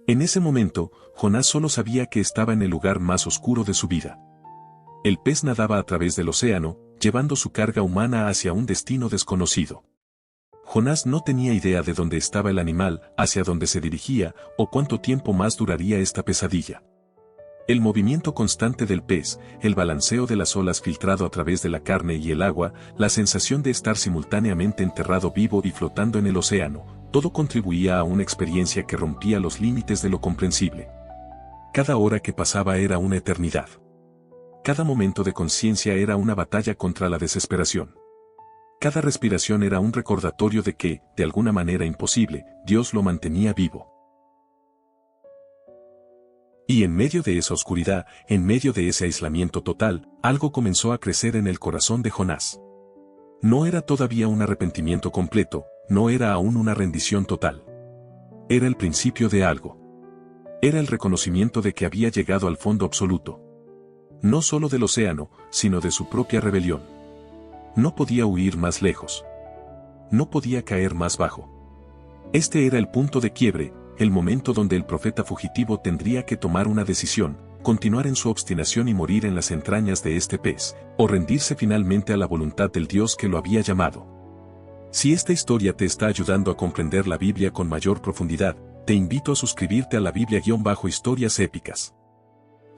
En ese momento, Jonás solo sabía que estaba en el lugar más oscuro de su vida. El pez nadaba a través del océano, llevando su carga humana hacia un destino desconocido. Jonás no tenía idea de dónde estaba el animal, hacia dónde se dirigía, o cuánto tiempo más duraría esta pesadilla. El movimiento constante del pez, el balanceo de las olas filtrado a través de la carne y el agua, la sensación de estar simultáneamente enterrado vivo y flotando en el océano, todo contribuía a una experiencia que rompía los límites de lo comprensible. Cada hora que pasaba era una eternidad. Cada momento de conciencia era una batalla contra la desesperación. Cada respiración era un recordatorio de que, de alguna manera imposible, Dios lo mantenía vivo. Y en medio de esa oscuridad, en medio de ese aislamiento total, algo comenzó a crecer en el corazón de Jonás. No era todavía un arrepentimiento completo, no era aún una rendición total. Era el principio de algo. Era el reconocimiento de que había llegado al fondo absoluto. No solo del océano, sino de su propia rebelión. No podía huir más lejos. No podía caer más bajo. Este era el punto de quiebre, el momento donde el profeta fugitivo tendría que tomar una decisión, continuar en su obstinación y morir en las entrañas de este pez, o rendirse finalmente a la voluntad del Dios que lo había llamado. Si esta historia te está ayudando a comprender la Biblia con mayor profundidad, te invito a suscribirte a la Biblia-Historias Épicas.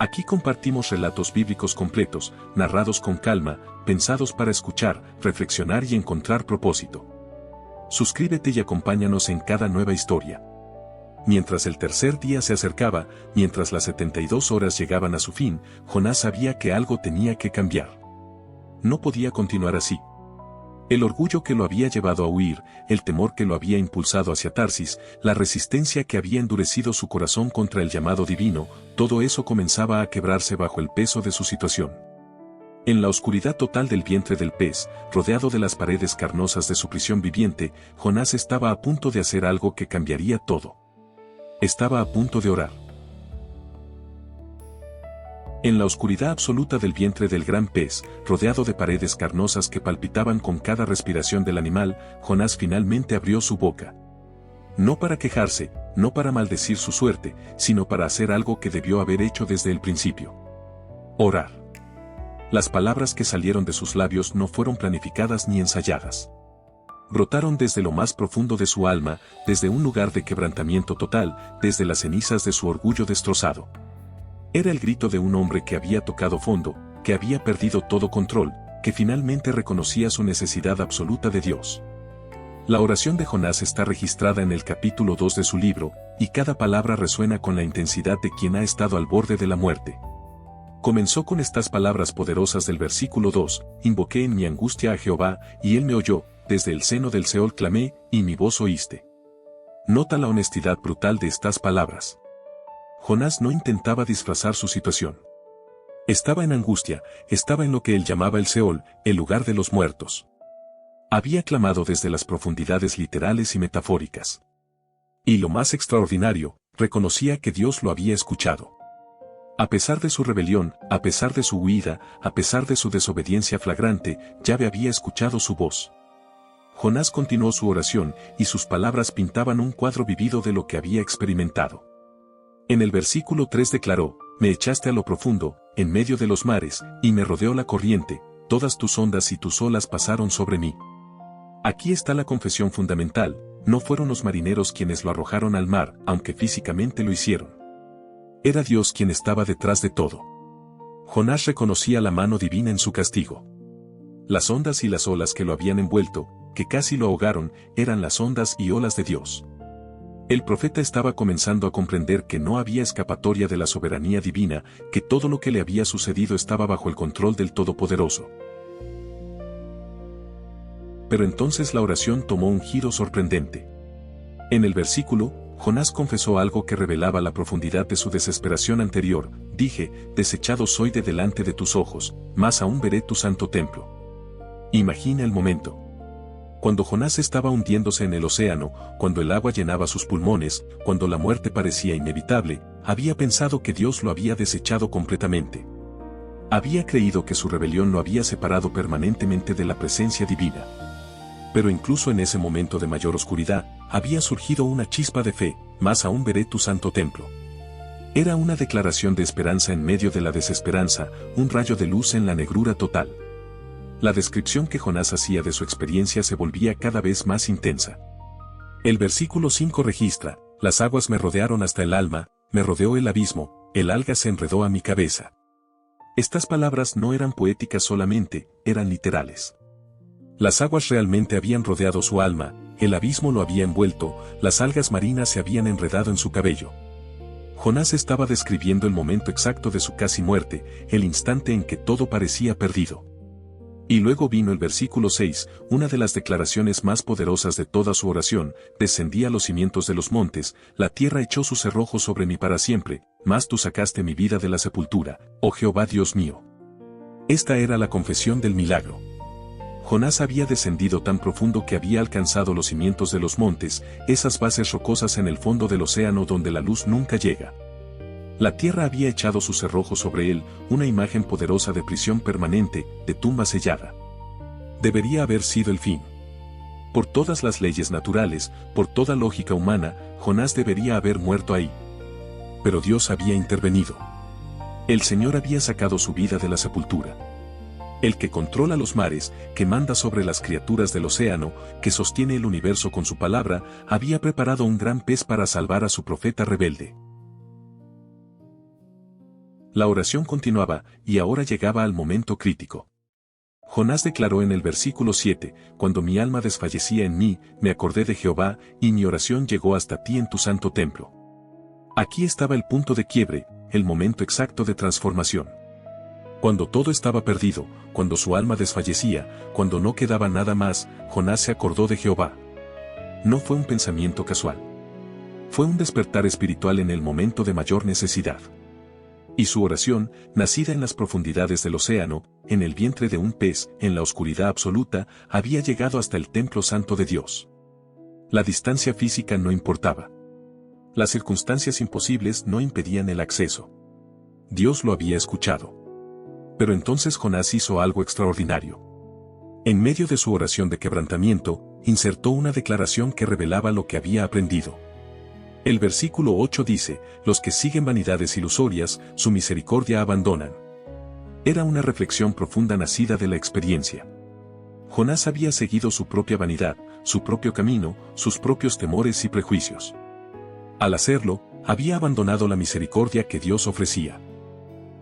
Aquí compartimos relatos bíblicos completos, narrados con calma, pensados para escuchar, reflexionar y encontrar propósito. Suscríbete y acompáñanos en cada nueva historia. Mientras el tercer día se acercaba, mientras las 72 horas llegaban a su fin, Jonás sabía que algo tenía que cambiar. No podía continuar así. El orgullo que lo había llevado a huir, el temor que lo había impulsado hacia Tarsis, la resistencia que había endurecido su corazón contra el llamado divino, todo eso comenzaba a quebrarse bajo el peso de su situación. En la oscuridad total del vientre del pez, rodeado de las paredes carnosas de su prisión viviente, Jonás estaba a punto de hacer algo que cambiaría todo. Estaba a punto de orar. En la oscuridad absoluta del vientre del gran pez, rodeado de paredes carnosas que palpitaban con cada respiración del animal, Jonás finalmente abrió su boca. No para quejarse, no para maldecir su suerte, sino para hacer algo que debió haber hecho desde el principio. Orar. Las palabras que salieron de sus labios no fueron planificadas ni ensayadas. Brotaron desde lo más profundo de su alma, desde un lugar de quebrantamiento total, desde las cenizas de su orgullo destrozado. Era el grito de un hombre que había tocado fondo, que había perdido todo control, que finalmente reconocía su necesidad absoluta de Dios. La oración de Jonás está registrada en el capítulo 2 de su libro, y cada palabra resuena con la intensidad de quien ha estado al borde de la muerte. Comenzó con estas palabras poderosas del versículo 2, invoqué en mi angustia a Jehová, y él me oyó, desde el seno del Seol clamé, y mi voz oíste. Nota la honestidad brutal de estas palabras. Jonás no intentaba disfrazar su situación. Estaba en angustia, estaba en lo que él llamaba el Seol, el lugar de los muertos. Había clamado desde las profundidades literales y metafóricas. Y lo más extraordinario, reconocía que Dios lo había escuchado. A pesar de su rebelión, a pesar de su huida, a pesar de su desobediencia flagrante, Yahvé había escuchado su voz. Jonás continuó su oración, y sus palabras pintaban un cuadro vivido de lo que había experimentado. En el versículo 3 declaró, me echaste a lo profundo, en medio de los mares, y me rodeó la corriente, todas tus ondas y tus olas pasaron sobre mí. Aquí está la confesión fundamental, no fueron los marineros quienes lo arrojaron al mar, aunque físicamente lo hicieron. Era Dios quien estaba detrás de todo. Jonás reconocía la mano divina en su castigo. Las ondas y las olas que lo habían envuelto, que casi lo ahogaron, eran las ondas y olas de Dios. El profeta estaba comenzando a comprender que no había escapatoria de la soberanía divina, que todo lo que le había sucedido estaba bajo el control del Todopoderoso. Pero entonces la oración tomó un giro sorprendente. En el versículo, Jonás confesó algo que revelaba la profundidad de su desesperación anterior, dije, desechado soy de delante de tus ojos, más aún veré tu santo templo. Imagina el momento. Cuando Jonás estaba hundiéndose en el océano, cuando el agua llenaba sus pulmones, cuando la muerte parecía inevitable, había pensado que Dios lo había desechado completamente. Había creído que su rebelión lo había separado permanentemente de la presencia divina. Pero incluso en ese momento de mayor oscuridad, había surgido una chispa de fe, más aún veré tu santo templo. Era una declaración de esperanza en medio de la desesperanza, un rayo de luz en la negrura total. La descripción que Jonás hacía de su experiencia se volvía cada vez más intensa. El versículo 5 registra, las aguas me rodearon hasta el alma, me rodeó el abismo, El alga se enredó a mi cabeza. Estas palabras no eran poéticas solamente, eran literales. Las aguas realmente habían rodeado su alma, el abismo lo había envuelto, las algas marinas se habían enredado en su cabello. Jonás estaba describiendo el momento exacto de su casi muerte, el instante en que todo parecía perdido. Y luego vino el versículo 6, una de las declaraciones más poderosas de toda su oración: descendí a los cimientos de los montes, la tierra echó sus cerrojos sobre mí para siempre, mas tú sacaste mi vida de la sepultura, oh Jehová Dios mío. Esta era la confesión del milagro. Jonás había descendido tan profundo que había alcanzado los cimientos de los montes, esas bases rocosas en el fondo del océano donde la luz nunca llega. La tierra había echado sus cerrojos sobre él, una imagen poderosa de prisión permanente, de tumba sellada. Debería haber sido el fin. Por todas las leyes naturales, por toda lógica humana, Jonás debería haber muerto ahí. Pero Dios había intervenido. El Señor había sacado su vida de la sepultura. El que controla los mares, que manda sobre las criaturas del océano, que sostiene el universo con su palabra, había preparado un gran pez para salvar a su profeta rebelde. La oración continuaba, y ahora llegaba al momento crítico. Jonás declaró en el versículo 7, cuando mi alma desfallecía en mí, me acordé de Jehová, y mi oración llegó hasta ti en tu santo templo. Aquí estaba el punto de quiebre, el momento exacto de transformación. Cuando todo estaba perdido, cuando su alma desfallecía, cuando no quedaba nada más, Jonás se acordó de Jehová. No fue un pensamiento casual. Fue un despertar espiritual en el momento de mayor necesidad. Y su oración, nacida en las profundidades del océano, en el vientre de un pez, en la oscuridad absoluta, había llegado hasta el templo santo de Dios. La distancia física no importaba. Las circunstancias imposibles no impedían el acceso. Dios lo había escuchado. Pero entonces Jonás hizo algo extraordinario. En medio de su oración de quebrantamiento, insertó una declaración que revelaba lo que había aprendido. El versículo 8 dice, los que siguen vanidades ilusorias, su misericordia abandonan. Era una reflexión profunda nacida de la experiencia. Jonás había seguido su propia vanidad, su propio camino, sus propios temores y prejuicios. Al hacerlo, había abandonado la misericordia que Dios ofrecía.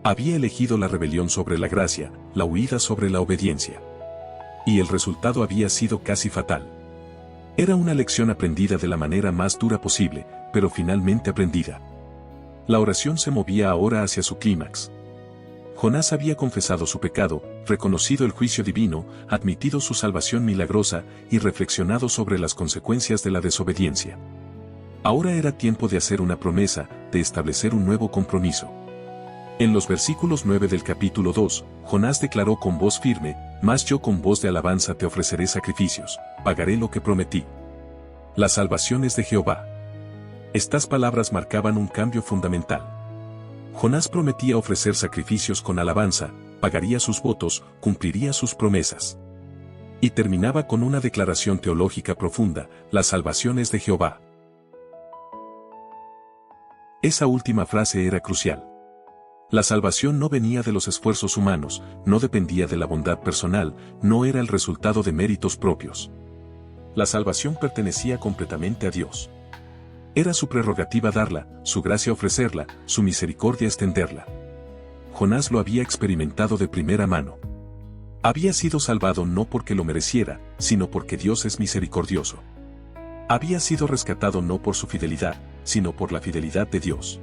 Había elegido la rebelión sobre la gracia, la huida sobre la obediencia. Y el resultado había sido casi fatal. Era una lección aprendida de la manera más dura posible, pero finalmente aprendida. La oración se movía ahora hacia su clímax. Jonás había confesado su pecado, reconocido el juicio divino, admitido su salvación milagrosa y reflexionado sobre las consecuencias de la desobediencia. Ahora era tiempo de hacer una promesa, de establecer un nuevo compromiso. En los versículos 9 del capítulo 2, Jonás declaró con voz firme, mas yo con voz de alabanza te ofreceré sacrificios, pagaré lo que prometí. La salvación es de Jehová. Estas palabras marcaban un cambio fundamental. Jonás prometía ofrecer sacrificios con alabanza, pagaría sus votos, cumpliría sus promesas. Y terminaba con una declaración teológica profunda, la salvación es de Jehová. Esa última frase era crucial. La salvación no venía de los esfuerzos humanos, no dependía de la bondad personal, no era el resultado de méritos propios. La salvación pertenecía completamente a Dios. Era su prerrogativa darla, su gracia ofrecerla, su misericordia extenderla. Jonás lo había experimentado de primera mano. Había sido salvado no porque lo mereciera, sino porque Dios es misericordioso. Había sido rescatado no por su fidelidad, sino por la fidelidad de Dios.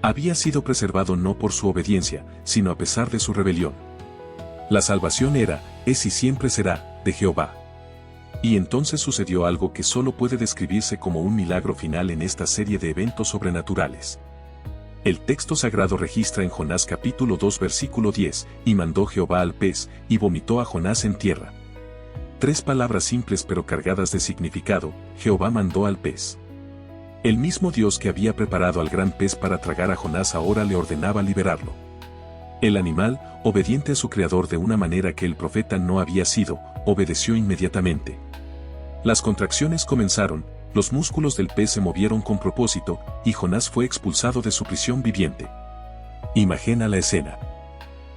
Había sido preservado no por su obediencia, sino a pesar de su rebelión. La salvación era, es y siempre será, de Jehová. Y entonces sucedió algo que solo puede describirse como un milagro final en esta serie de eventos sobrenaturales. El texto sagrado registra en Jonás capítulo 2 versículo 10, y mandó Jehová al pez, y vomitó a Jonás en tierra. 3 palabras simples pero cargadas de significado, Jehová mandó al pez. El mismo Dios que había preparado al gran pez para tragar a Jonás ahora le ordenaba liberarlo. El animal, obediente a su creador de una manera que el profeta no había sido, obedeció inmediatamente. Las contracciones comenzaron, los músculos del pez se movieron con propósito, y Jonás fue expulsado de su prisión viviente. Imagina la escena.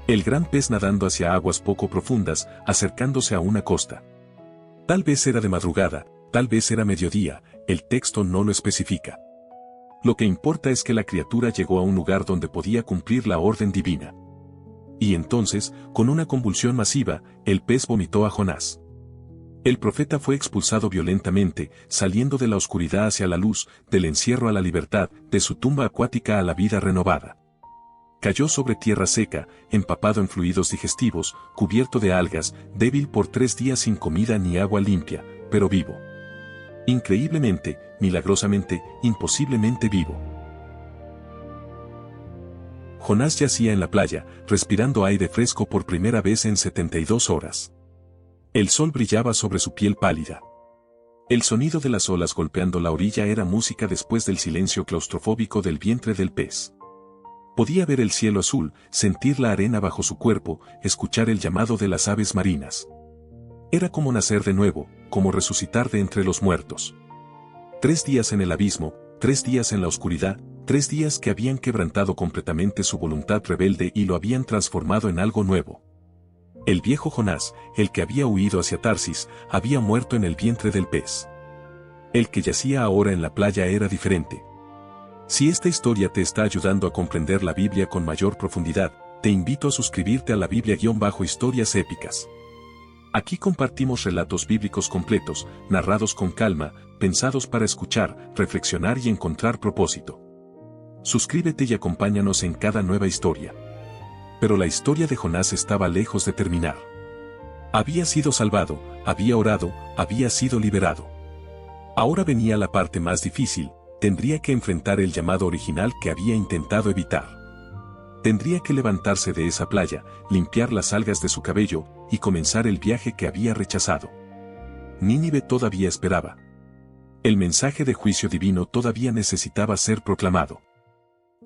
El gran pez nadando hacia aguas poco profundas, acercándose a una costa. Tal vez era de madrugada, tal vez era mediodía, el texto no lo especifica. Lo que importa es que la criatura llegó a un lugar donde podía cumplir la orden divina. Y entonces, con una convulsión masiva, el pez vomitó a Jonás. El profeta fue expulsado violentamente, saliendo de la oscuridad hacia la luz, del encierro a la libertad, de su tumba acuática a la vida renovada. Cayó sobre tierra seca, empapado en fluidos digestivos, cubierto de algas, débil por 3 días sin comida ni agua limpia, pero vivo. Increíblemente, milagrosamente, imposiblemente vivo. Jonás yacía en la playa, respirando aire fresco por primera vez en 72 horas. El sol brillaba sobre su piel pálida. El sonido de las olas golpeando la orilla era música después del silencio claustrofóbico del vientre del pez. Podía ver el cielo azul, sentir la arena bajo su cuerpo, escuchar el llamado de las aves marinas. Era como nacer de nuevo, como resucitar de entre los muertos. 3 días en el abismo, 3 días en la oscuridad, 3 días que habían quebrantado completamente su voluntad rebelde y lo habían transformado en algo nuevo. El viejo Jonás, el que había huido hacia Tarsis, había muerto en el vientre del pez. El que yacía ahora en la playa era diferente. Si esta historia te está ayudando a comprender la Biblia con mayor profundidad, te invito a suscribirte a la Biblia-Historias Épicas. Aquí compartimos relatos bíblicos completos, narrados con calma, pensados para escuchar, reflexionar y encontrar propósito. Suscríbete y acompáñanos en cada nueva historia. Pero la historia de Jonás estaba lejos de terminar. Había sido salvado, había orado, había sido liberado. Ahora venía la parte más difícil, tendría que enfrentar el llamado original que había intentado evitar. Tendría que levantarse de esa playa, limpiar las algas de su cabello, y comenzar el viaje que había rechazado. Nínive todavía esperaba. El mensaje de juicio divino todavía necesitaba ser proclamado.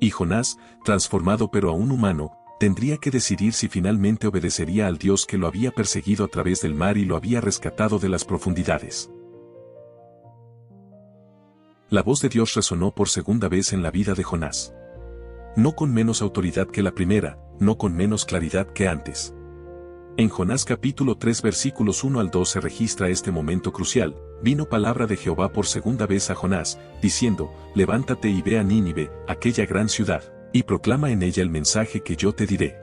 Y Jonás, transformado pero aún humano, tendría que decidir si finalmente obedecería al Dios que lo había perseguido a través del mar y lo había rescatado de las profundidades. La voz de Dios resonó por segunda vez en la vida de Jonás. No con menos autoridad que la primera, no con menos claridad que antes. En Jonás capítulo 3 versículos 1 al 2 se registra este momento crucial. Vino palabra de Jehová por segunda vez a Jonás, diciendo, levántate y ve a Nínive, aquella gran ciudad, y proclama en ella el mensaje que yo te diré.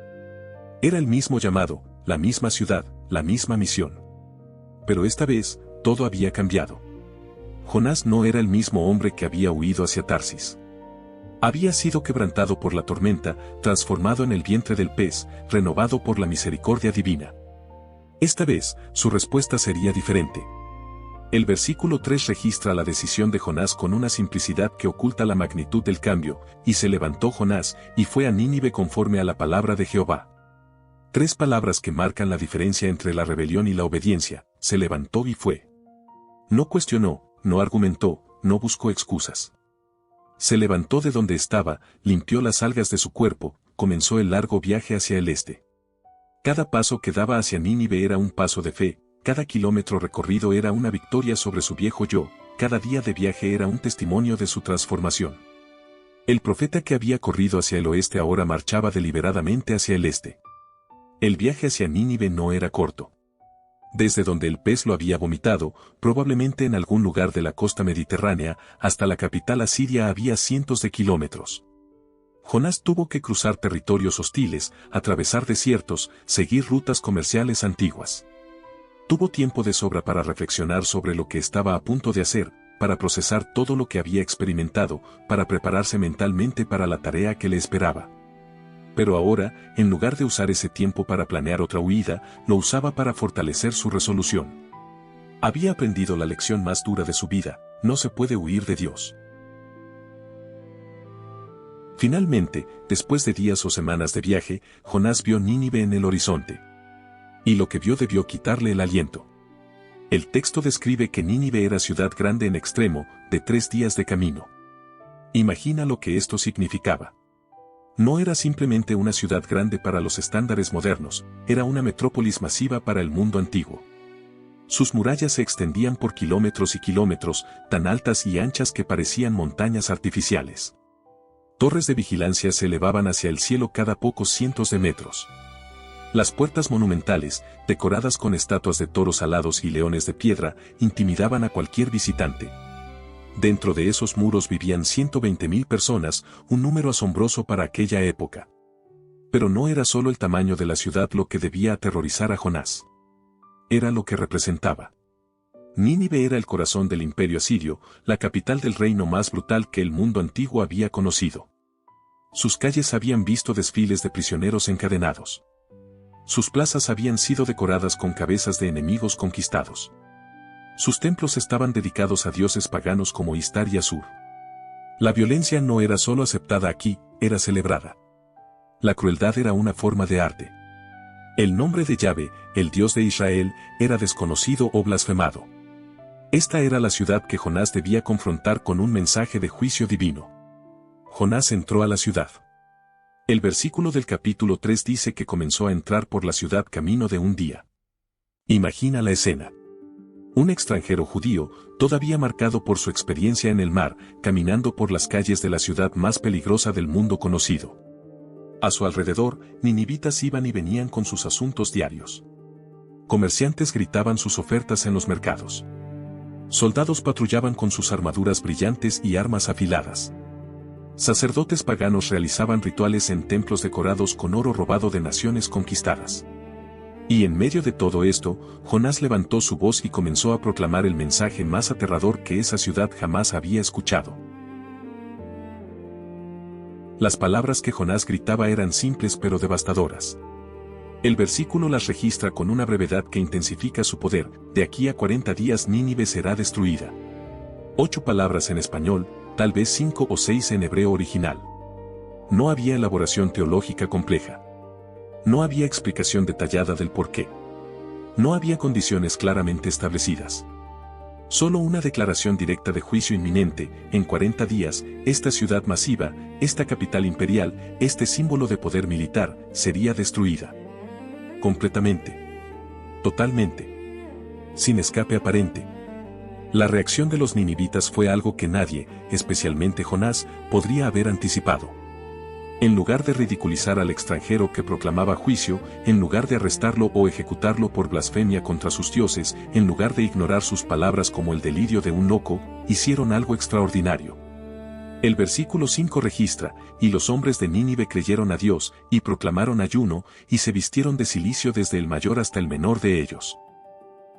Era el mismo llamado, la misma ciudad, la misma misión. Pero esta vez, todo había cambiado. Jonás no era el mismo hombre que había huido hacia Tarsis. Había sido quebrantado por la tormenta, transformado en el vientre del pez, renovado por la misericordia divina. Esta vez, su respuesta sería diferente. El versículo 3 registra la decisión de Jonás con una simplicidad que oculta la magnitud del cambio, y se levantó Jonás, y fue a Nínive conforme a la palabra de Jehová. 3 palabras que marcan la diferencia entre la rebelión y la obediencia: se levantó y fue. No cuestionó, no argumentó, no buscó excusas. Se levantó de donde estaba, limpió las algas de su cuerpo, comenzó el largo viaje hacia el este. Cada paso que daba hacia Nínive era un paso de fe, cada kilómetro recorrido era una victoria sobre su viejo yo, cada día de viaje era un testimonio de su transformación. El profeta que había corrido hacia el oeste ahora marchaba deliberadamente hacia el este. El viaje hacia Nínive no era corto. Desde donde el pez lo había vomitado, probablemente en algún lugar de la costa mediterránea, hasta la capital asiria había cientos de kilómetros. Jonás tuvo que cruzar territorios hostiles, atravesar desiertos, seguir rutas comerciales antiguas. Tuvo tiempo de sobra para reflexionar sobre lo que estaba a punto de hacer, para procesar todo lo que había experimentado, para prepararse mentalmente para la tarea que le esperaba. Pero ahora, en lugar de usar ese tiempo para planear otra huida, lo usaba para fortalecer su resolución. Había aprendido la lección más dura de su vida: no se puede huir de Dios. Finalmente, después de días o semanas de viaje, Jonás vio Nínive en el horizonte. Y lo que vio debió quitarle el aliento. El texto describe que Nínive era ciudad grande en extremo, de 3 días de camino. Imagina lo que esto significaba. No era simplemente una ciudad grande para los estándares modernos, era una metrópolis masiva para el mundo antiguo. Sus murallas se extendían por kilómetros y kilómetros, tan altas y anchas que parecían montañas artificiales. Torres de vigilancia se elevaban hacia el cielo cada pocos cientos de metros. Las puertas monumentales, decoradas con estatuas de toros alados y leones de piedra, intimidaban a cualquier visitante. Dentro de esos muros vivían 120.000 personas, un número asombroso para aquella época. Pero no era solo el tamaño de la ciudad lo que debía aterrorizar a Jonás. Era lo que representaba. Nínive era el corazón del imperio asirio, la capital del reino más brutal que el mundo antiguo había conocido. Sus calles habían visto desfiles de prisioneros encadenados. Sus plazas habían sido decoradas con cabezas de enemigos conquistados. Sus templos estaban dedicados a dioses paganos como Istar y Asur. La violencia no era solo aceptada aquí, era celebrada. La crueldad era una forma de arte. El nombre de Yahvé, el Dios de Israel, era desconocido o blasfemado. Esta era la ciudad que Jonás debía confrontar con un mensaje de juicio divino. Jonás entró a la ciudad. El versículo del capítulo 3 dice que comenzó a entrar por la ciudad camino de un día. Imagina la escena. Un extranjero judío, todavía marcado por su experiencia en el mar, caminando por las calles de la ciudad más peligrosa del mundo conocido. A su alrededor, ninivitas iban y venían con sus asuntos diarios. Comerciantes gritaban sus ofertas en los mercados. Soldados patrullaban con sus armaduras brillantes y armas afiladas. Sacerdotes paganos realizaban rituales en templos decorados con oro robado de naciones conquistadas. Y en medio de todo esto, Jonás levantó su voz y comenzó a proclamar el mensaje más aterrador que esa ciudad jamás había escuchado. Las palabras que Jonás gritaba eran simples pero devastadoras. El versículo las registra con una brevedad que intensifica su poder: de aquí a 40 días Nínive será destruida. 8 palabras en español, tal vez 5 o 6 en hebreo original. No había elaboración teológica compleja. No había explicación detallada del porqué. No había condiciones claramente establecidas. Solo una declaración directa de juicio inminente: en 40 días, esta ciudad masiva, esta capital imperial, este símbolo de poder militar, sería destruida. Completamente. Totalmente. Sin escape aparente. La reacción de los ninivitas fue algo que nadie, especialmente Jonás, podría haber anticipado. En lugar de ridiculizar al extranjero que proclamaba juicio, en lugar de arrestarlo o ejecutarlo por blasfemia contra sus dioses, en lugar de ignorar sus palabras como el delirio de un loco, hicieron algo extraordinario. El versículo 5 registra: y los hombres de Nínive creyeron a Dios, y proclamaron ayuno, y se vistieron de cilicio desde el mayor hasta el menor de ellos.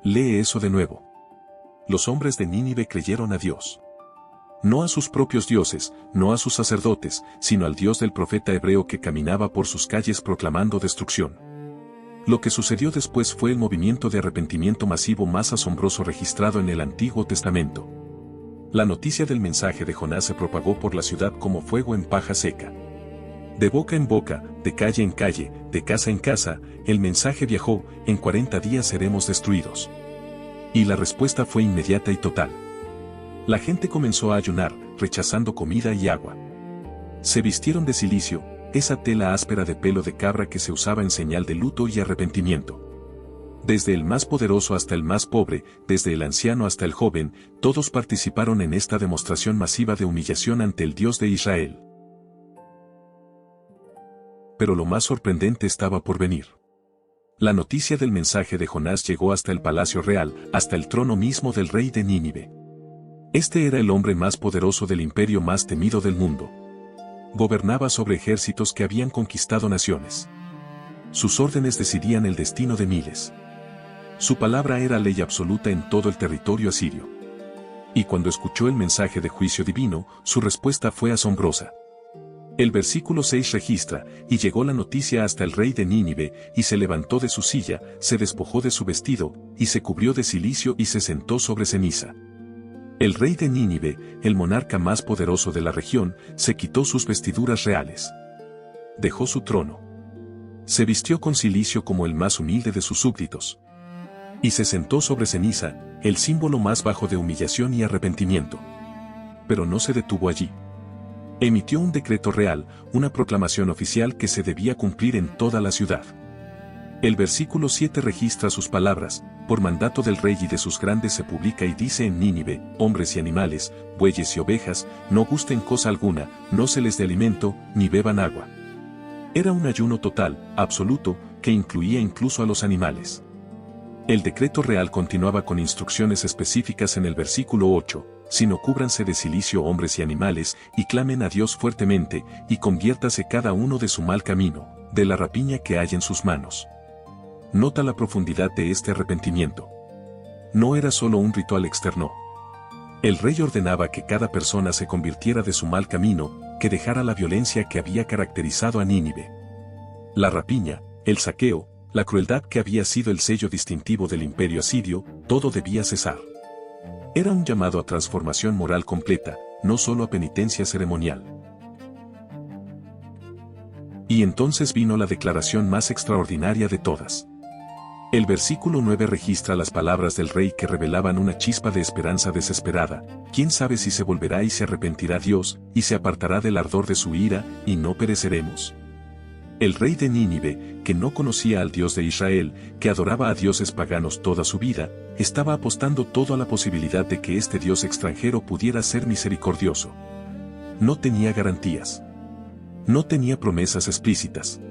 Lee eso de nuevo. Los hombres de Nínive creyeron a Dios. No a sus propios dioses, no a sus sacerdotes, sino al Dios del profeta hebreo que caminaba por sus calles proclamando destrucción. Lo que sucedió después fue el movimiento de arrepentimiento masivo más asombroso registrado en el Antiguo Testamento. La noticia del mensaje de Jonás se propagó por la ciudad como fuego en paja seca. De boca en boca, de calle en calle, de casa en casa, el mensaje viajó: en 40 días seremos destruidos. Y la respuesta fue inmediata y total. La gente comenzó a ayunar, rechazando comida y agua. Se vistieron de cilicio, esa tela áspera de pelo de cabra que se usaba en señal de luto y arrepentimiento. Desde el más poderoso hasta el más pobre, desde el anciano hasta el joven, todos participaron en esta demostración masiva de humillación ante el Dios de Israel. Pero lo más sorprendente estaba por venir. La noticia del mensaje de Jonás llegó hasta el palacio real, hasta el trono mismo del rey de Nínive. Este era el hombre más poderoso del imperio más temido del mundo. Gobernaba sobre ejércitos que habían conquistado naciones. Sus órdenes decidían el destino de miles. Su palabra era ley absoluta en todo el territorio asirio. Y cuando escuchó el mensaje de juicio divino, su respuesta fue asombrosa. El versículo 6 registra: y llegó la noticia hasta el rey de Nínive, y se levantó de su silla, se despojó de su vestido, y se cubrió de cilicio y se sentó sobre ceniza. El rey de Nínive, el monarca más poderoso de la región, se quitó sus vestiduras reales. Dejó su trono. Se vistió con cilicio como el más humilde de sus súbditos. Y se sentó sobre ceniza, el símbolo más bajo de humillación y arrepentimiento. Pero no se detuvo allí. Emitió un decreto real, una proclamación oficial que se debía cumplir en toda la ciudad. El versículo 7 registra sus palabras: por mandato del rey y de sus grandes se publica y dice en Nínive: hombres y animales, bueyes y ovejas, no gusten cosa alguna, no se les dé alimento, ni beban agua. Era un ayuno total, absoluto, que incluía incluso a los animales. El decreto real continuaba con instrucciones específicas en el versículo 8: sino cúbranse de cilicio hombres y animales, y clamen a Dios fuertemente, y conviértase cada uno de su mal camino, de la rapiña que hay en sus manos. Nota la profundidad de este arrepentimiento. No era solo un ritual externo. El rey ordenaba que cada persona se convirtiera de su mal camino, que dejara la violencia que había caracterizado a Nínive. La rapiña, el saqueo, la crueldad que había sido el sello distintivo del imperio asirio, todo debía cesar. Era un llamado a transformación moral completa, no solo a penitencia ceremonial. Y entonces vino la declaración más extraordinaria de todas. El versículo 9 registra las palabras del rey que revelaban una chispa de esperanza desesperada. ¿Quién sabe si se volverá y se arrepentirá Dios, y se apartará del ardor de su ira, y no pereceremos? El rey de Nínive, que no conocía al Dios de Israel, que adoraba a dioses paganos toda su vida, estaba apostando todo a la posibilidad de que este Dios extranjero pudiera ser misericordioso. No tenía garantías. No tenía promesas explícitas.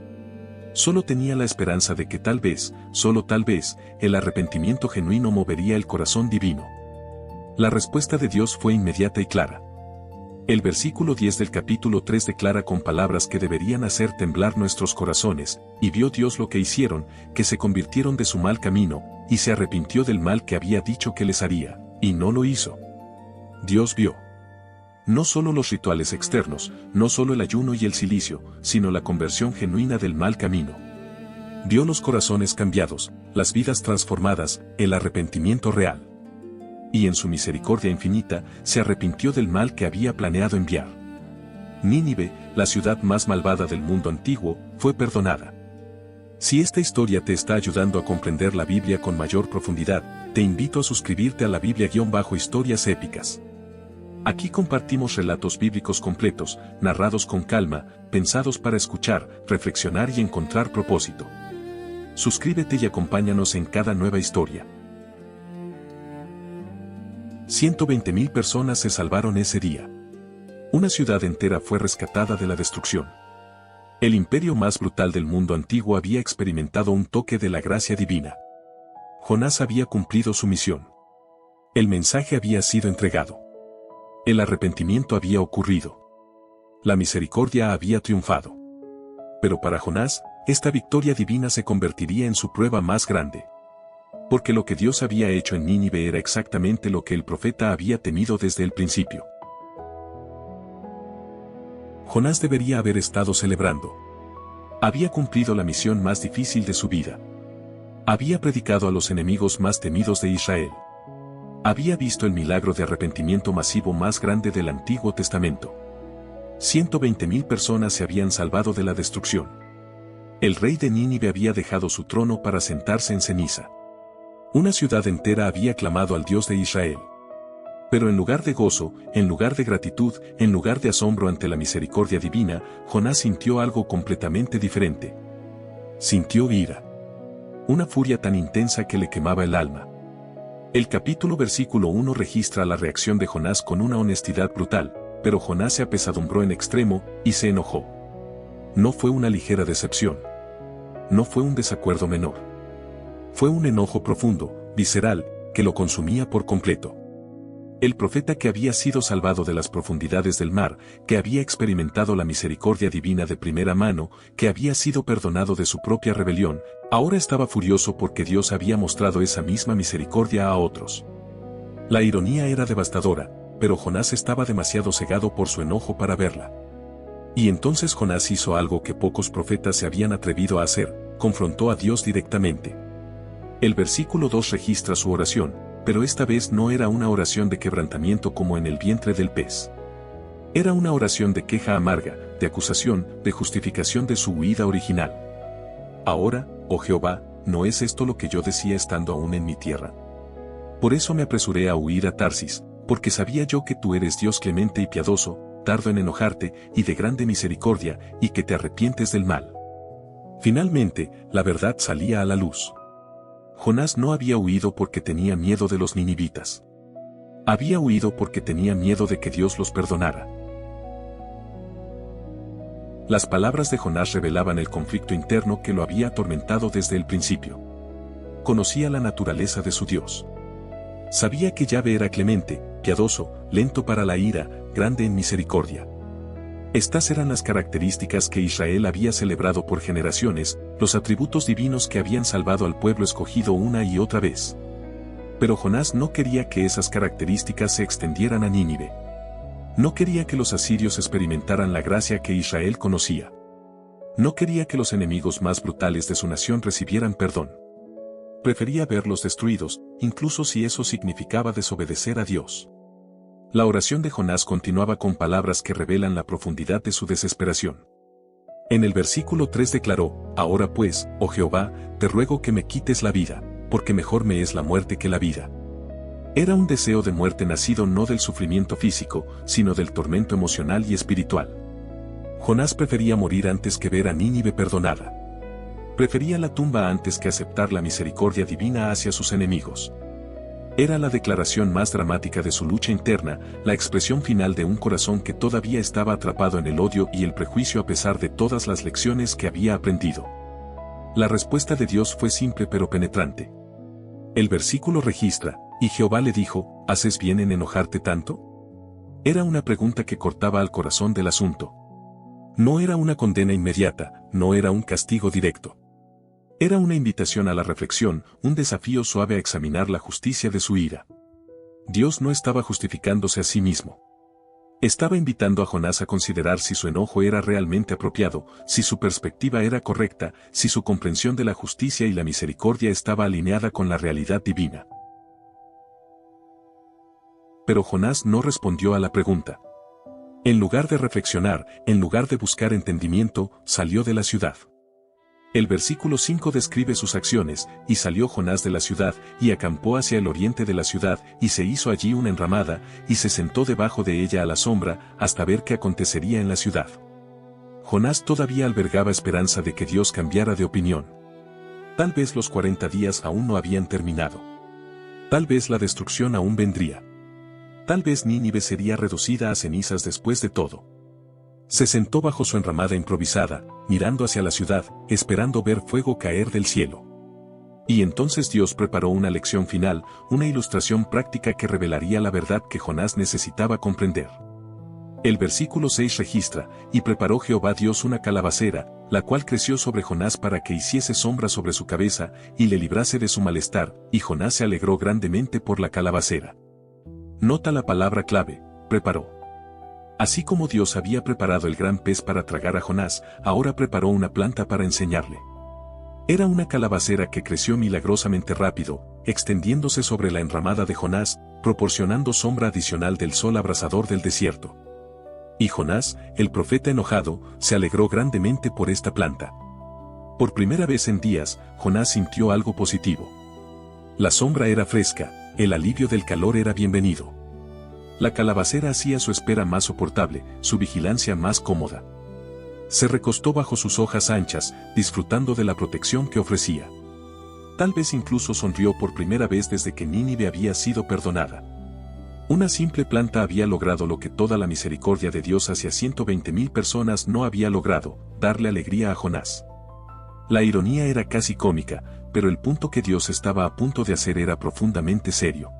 Solo tenía la esperanza de que tal vez, solo tal vez, el arrepentimiento genuino movería el corazón divino. La respuesta de Dios fue inmediata y clara. El versículo 10 del capítulo 3 declara con palabras que deberían hacer temblar nuestros corazones, y vio Dios lo que hicieron, que se convirtieron de su mal camino, y se arrepintió del mal que había dicho que les haría, y no lo hizo. Dios vio. No solo los rituales externos, no solo el ayuno y el cilicio, sino la conversión genuina del mal camino. Vio los corazones cambiados, las vidas transformadas, el arrepentimiento real. Y en su misericordia infinita, se arrepintió del mal que había planeado enviar. Nínive, la ciudad más malvada del mundo antiguo, fue perdonada. Si esta historia te está ayudando a comprender la Biblia con mayor profundidad, te invito a suscribirte a la Biblia-Historias Épicas. Aquí compartimos relatos bíblicos completos, narrados con calma, pensados para escuchar, reflexionar y encontrar propósito. Suscríbete y acompáñanos en cada nueva historia. 120.000 personas se salvaron ese día. Una ciudad entera fue rescatada de la destrucción. El imperio más brutal del mundo antiguo había experimentado un toque de la gracia divina. Jonás había cumplido su misión. El mensaje había sido entregado. El arrepentimiento había ocurrido. La misericordia había triunfado. Pero para Jonás, esta victoria divina se convertiría en su prueba más grande. Porque lo que Dios había hecho en Nínive era exactamente lo que el profeta había temido desde el principio. Jonás debería haber estado celebrando. Había cumplido la misión más difícil de su vida. Había predicado a los enemigos más temidos de Israel. Había visto el milagro de arrepentimiento masivo más grande del Antiguo Testamento. 120.000 personas se habían salvado de la destrucción. El rey de Nínive había dejado su trono para sentarse en ceniza. Una ciudad entera había clamado al Dios de Israel. Pero en lugar de gozo, en lugar de gratitud, en lugar de asombro ante la misericordia divina, Jonás sintió algo completamente diferente. Sintió ira. Una furia tan intensa que le quemaba el alma. El capítulo versículo 1 registra la reacción de Jonás con una honestidad brutal, pero Jonás se apesadumbró en extremo, y se enojó. No fue una ligera decepción. No fue un desacuerdo menor. Fue un enojo profundo, visceral, que lo consumía por completo. El profeta que había sido salvado de las profundidades del mar, que había experimentado la misericordia divina de primera mano, que había sido perdonado de su propia rebelión, ahora estaba furioso porque Dios había mostrado esa misma misericordia a otros. La ironía era devastadora, pero Jonás estaba demasiado cegado por su enojo para verla. Y entonces Jonás hizo algo que pocos profetas se habían atrevido a hacer, confrontó a Dios directamente. El versículo 2 registra su oración, pero esta vez no era una oración de quebrantamiento como en el vientre del pez. Era una oración de queja amarga, de acusación, de justificación de su huida original. Ahora, oh Jehová, ¿no es esto lo que yo decía estando aún en mi tierra? Por eso me apresuré a huir a Tarsis, porque sabía yo que tú eres Dios clemente y piadoso, tardo en enojarte y de grande misericordia, y que te arrepientes del mal. Finalmente, la verdad salía a la luz. Jonás no había huido porque tenía miedo de los ninivitas. Había huido porque tenía miedo de que Dios los perdonara. Las palabras de Jonás revelaban el conflicto interno que lo había atormentado desde el principio. Conocía la naturaleza de su Dios. Sabía que Yahvé era clemente, piadoso, lento para la ira, grande en misericordia. Estas eran las características que Israel había celebrado por generaciones, los atributos divinos que habían salvado al pueblo escogido una y otra vez. Pero Jonás no quería que esas características se extendieran a Nínive. No quería que los asirios experimentaran la gracia que Israel conocía. No quería que los enemigos más brutales de su nación recibieran perdón. Prefería verlos destruidos, incluso si eso significaba desobedecer a Dios. La oración de Jonás continuaba con palabras que revelan la profundidad de su desesperación. En el versículo 3 declaró: Ahora pues, oh Jehová, te ruego que me quites la vida, porque mejor me es la muerte que la vida. Era un deseo de muerte nacido no del sufrimiento físico, sino del tormento emocional y espiritual. Jonás prefería morir antes que ver a Nínive perdonada. Prefería la tumba antes que aceptar la misericordia divina hacia sus enemigos. Era la declaración más dramática de su lucha interna, la expresión final de un corazón que todavía estaba atrapado en el odio y el prejuicio a pesar de todas las lecciones que había aprendido. La respuesta de Dios fue simple pero penetrante. El versículo registra: y Jehová le dijo, ¿haces bien en enojarte tanto? Era una pregunta que cortaba al corazón del asunto. No era una condena inmediata, no era un castigo directo. Era una invitación a la reflexión, un desafío suave a examinar la justicia de su ira. Dios no estaba justificándose a sí mismo. Estaba invitando a Jonás a considerar si su enojo era realmente apropiado, si su perspectiva era correcta, si su comprensión de la justicia y la misericordia estaba alineada con la realidad divina. Pero Jonás no respondió a la pregunta. En lugar de reflexionar, en lugar de buscar entendimiento, salió de la ciudad. El versículo 5 describe sus acciones: y salió Jonás de la ciudad, y acampó hacia el oriente de la ciudad, y se hizo allí una enramada, y se sentó debajo de ella a la sombra, hasta ver qué acontecería en la ciudad. Jonás todavía albergaba esperanza de que Dios cambiara de opinión. Tal vez los 40 días aún no habían terminado. Tal vez la destrucción aún vendría. Tal vez Nínive sería reducida a cenizas después de todo. Se sentó bajo su enramada improvisada, mirando hacia la ciudad, esperando ver fuego caer del cielo. Y entonces Dios preparó una lección final, una ilustración práctica que revelaría la verdad que Jonás necesitaba comprender. El versículo 6 registra: y preparó Jehová Dios una calabacera, la cual creció sobre Jonás para que hiciese sombra sobre su cabeza, y le librase de su malestar, y Jonás se alegró grandemente por la calabacera. Nota la palabra clave: preparó. Así como Dios había preparado el gran pez para tragar a Jonás, ahora preparó una planta para enseñarle. Era una calabacera que creció milagrosamente rápido, extendiéndose sobre la enramada de Jonás, proporcionando sombra adicional del sol abrasador del desierto. Y Jonás, el profeta enojado, se alegró grandemente por esta planta. Por primera vez en días, Jonás sintió algo positivo. La sombra era fresca, el alivio del calor era bienvenido. La calabacera hacía su espera más soportable, su vigilancia más cómoda. Se recostó bajo sus hojas anchas, disfrutando de la protección que ofrecía. Tal vez incluso sonrió por primera vez desde que Nínive había sido perdonada. Una simple planta había logrado lo que toda la misericordia de Dios hacia 120,000 personas no había logrado: darle alegría a Jonás. La ironía era casi cómica, pero el punto que Dios estaba a punto de hacer era profundamente serio.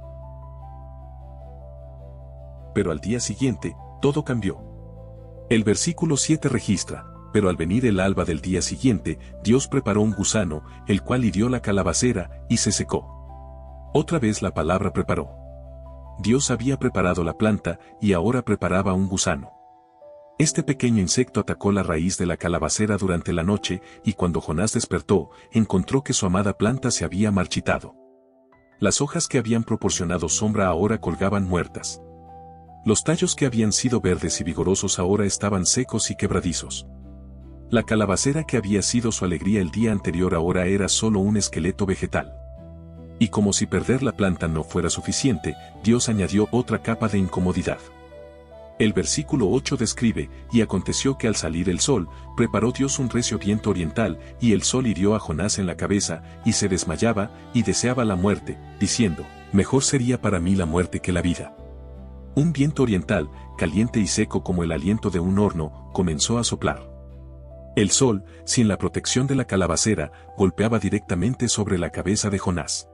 Pero al día siguiente, todo cambió. El versículo 7 registra: pero al venir el alba del día siguiente, Dios preparó un gusano, el cual hirió la calabacera, y se secó. Otra vez la palabra preparó. Dios había preparado la planta, y ahora preparaba un gusano. Este pequeño insecto atacó la raíz de la calabacera durante la noche, y cuando Jonás despertó, encontró que su amada planta se había marchitado. Las hojas que habían proporcionado sombra ahora colgaban muertas. Los tallos que habían sido verdes y vigorosos ahora estaban secos y quebradizos. La calabacera que había sido su alegría el día anterior ahora era solo un esqueleto vegetal. Y como si perder la planta no fuera suficiente, Dios añadió otra capa de incomodidad. El versículo 8 describe: y aconteció que al salir el sol, preparó Dios un recio viento oriental, y el sol hirió a Jonás en la cabeza, y se desmayaba, y deseaba la muerte, diciendo: mejor sería para mí la muerte que la vida. Un viento oriental, caliente y seco como el aliento de un horno, comenzó a soplar. El sol, sin la protección de la calabacera, golpeaba directamente sobre la cabeza de Jonás.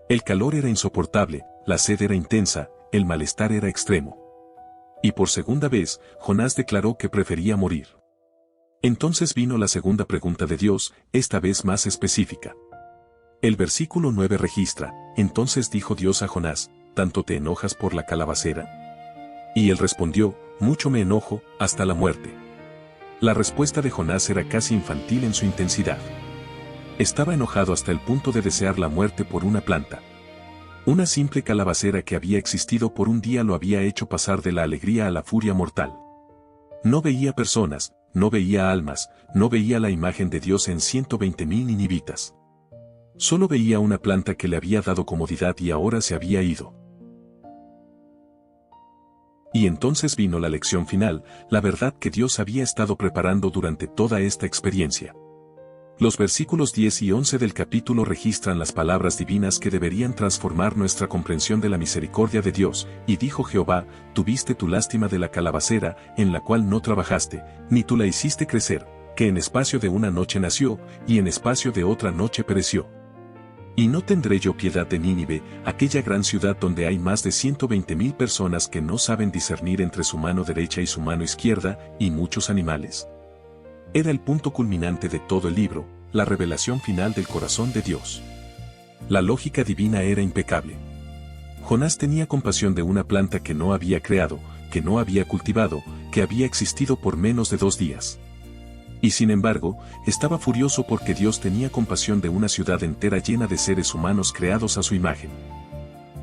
El calor era insoportable, la sed era intensa, el malestar era extremo. Y por segunda vez, Jonás declaró que prefería morir. Entonces vino la segunda pregunta de Dios, esta vez más específica. El versículo 9 registra: entonces dijo Dios a Jonás, ¿tanto te enojas por la calabacera? Y él respondió, mucho me enojo, hasta la muerte. La respuesta de Jonás era casi infantil en su intensidad. Estaba enojado hasta el punto de desear la muerte por una planta. Una simple calabacera que había existido por un día lo había hecho pasar de la alegría a la furia mortal. No veía personas, no veía almas, no veía la imagen de Dios en 120,000 ninivitas. Solo veía una planta que le había dado comodidad y ahora se había ido. Y entonces vino la lección final, la verdad que Dios había estado preparando durante toda esta experiencia. Los versículos 10 y 11 del capítulo registran las palabras divinas que deberían transformar nuestra comprensión de la misericordia de Dios. Y dijo Jehová, tuviste tu lástima de la calabacera, en la cual no trabajaste, ni tú la hiciste crecer, que en espacio de una noche nació, y en espacio de otra noche pereció. Y no tendré yo piedad de Nínive, aquella gran ciudad donde hay más de 120,000 personas que no saben discernir entre su mano derecha y su mano izquierda, y muchos animales. Era el punto culminante de todo el libro, la revelación final del corazón de Dios. La lógica divina era impecable. Jonás tenía compasión de una planta que no había creado, que no había cultivado, que había existido por menos de 2 días. Y sin embargo, estaba furioso porque Dios tenía compasión de una ciudad entera llena de seres humanos creados a su imagen.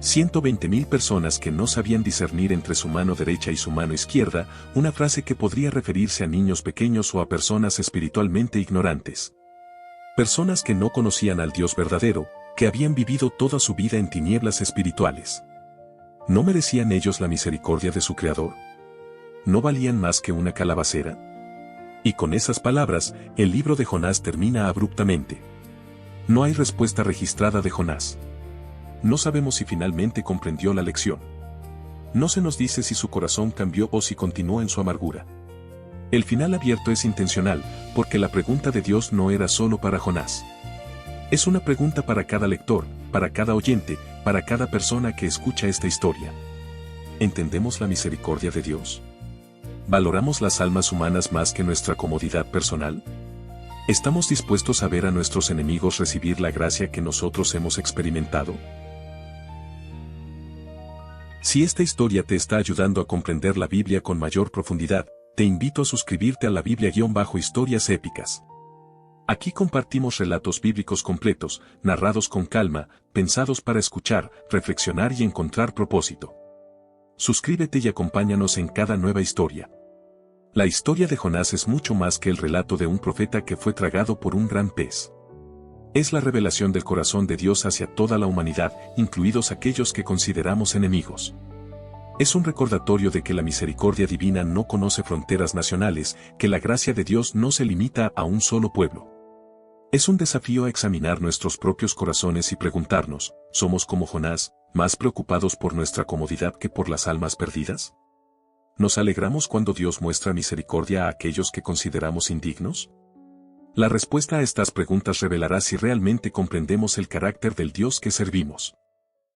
120,000 personas que no sabían discernir entre su mano derecha y su mano izquierda, una frase que podría referirse a niños pequeños o a personas espiritualmente ignorantes. Personas que no conocían al Dios verdadero, que habían vivido toda su vida en tinieblas espirituales. ¿No merecían ellos la misericordia de su Creador? ¿No valían más que una calabacera? Y con esas palabras, el libro de Jonás termina abruptamente. No hay respuesta registrada de Jonás. No sabemos si finalmente comprendió la lección. No se nos dice si su corazón cambió o si continuó en su amargura. El final abierto es intencional, porque la pregunta de Dios no era solo para Jonás. Es una pregunta para cada lector, para cada oyente, para cada persona que escucha esta historia. ¿Entendemos la misericordia de Dios? ¿Valoramos las almas humanas más que nuestra comodidad personal? ¿Estamos dispuestos a ver a nuestros enemigos recibir la gracia que nosotros hemos experimentado? Si esta historia te está ayudando a comprender la Biblia con mayor profundidad, te invito a suscribirte a la Biblia-Historias Épicas. Aquí compartimos relatos bíblicos completos, narrados con calma, pensados para escuchar, reflexionar y encontrar propósito. Suscríbete y acompáñanos en cada nueva historia. La historia de Jonás es mucho más que el relato de un profeta que fue tragado por un gran pez. Es la revelación del corazón de Dios hacia toda la humanidad, incluidos aquellos que consideramos enemigos. Es un recordatorio de que la misericordia divina no conoce fronteras nacionales, que la gracia de Dios no se limita a un solo pueblo. Es un desafío a examinar nuestros propios corazones y preguntarnos, ¿somos como Jonás, más preocupados por nuestra comodidad que por las almas perdidas? ¿Nos alegramos cuando Dios muestra misericordia a aquellos que consideramos indignos? La respuesta a estas preguntas revelará si realmente comprendemos el carácter del Dios que servimos.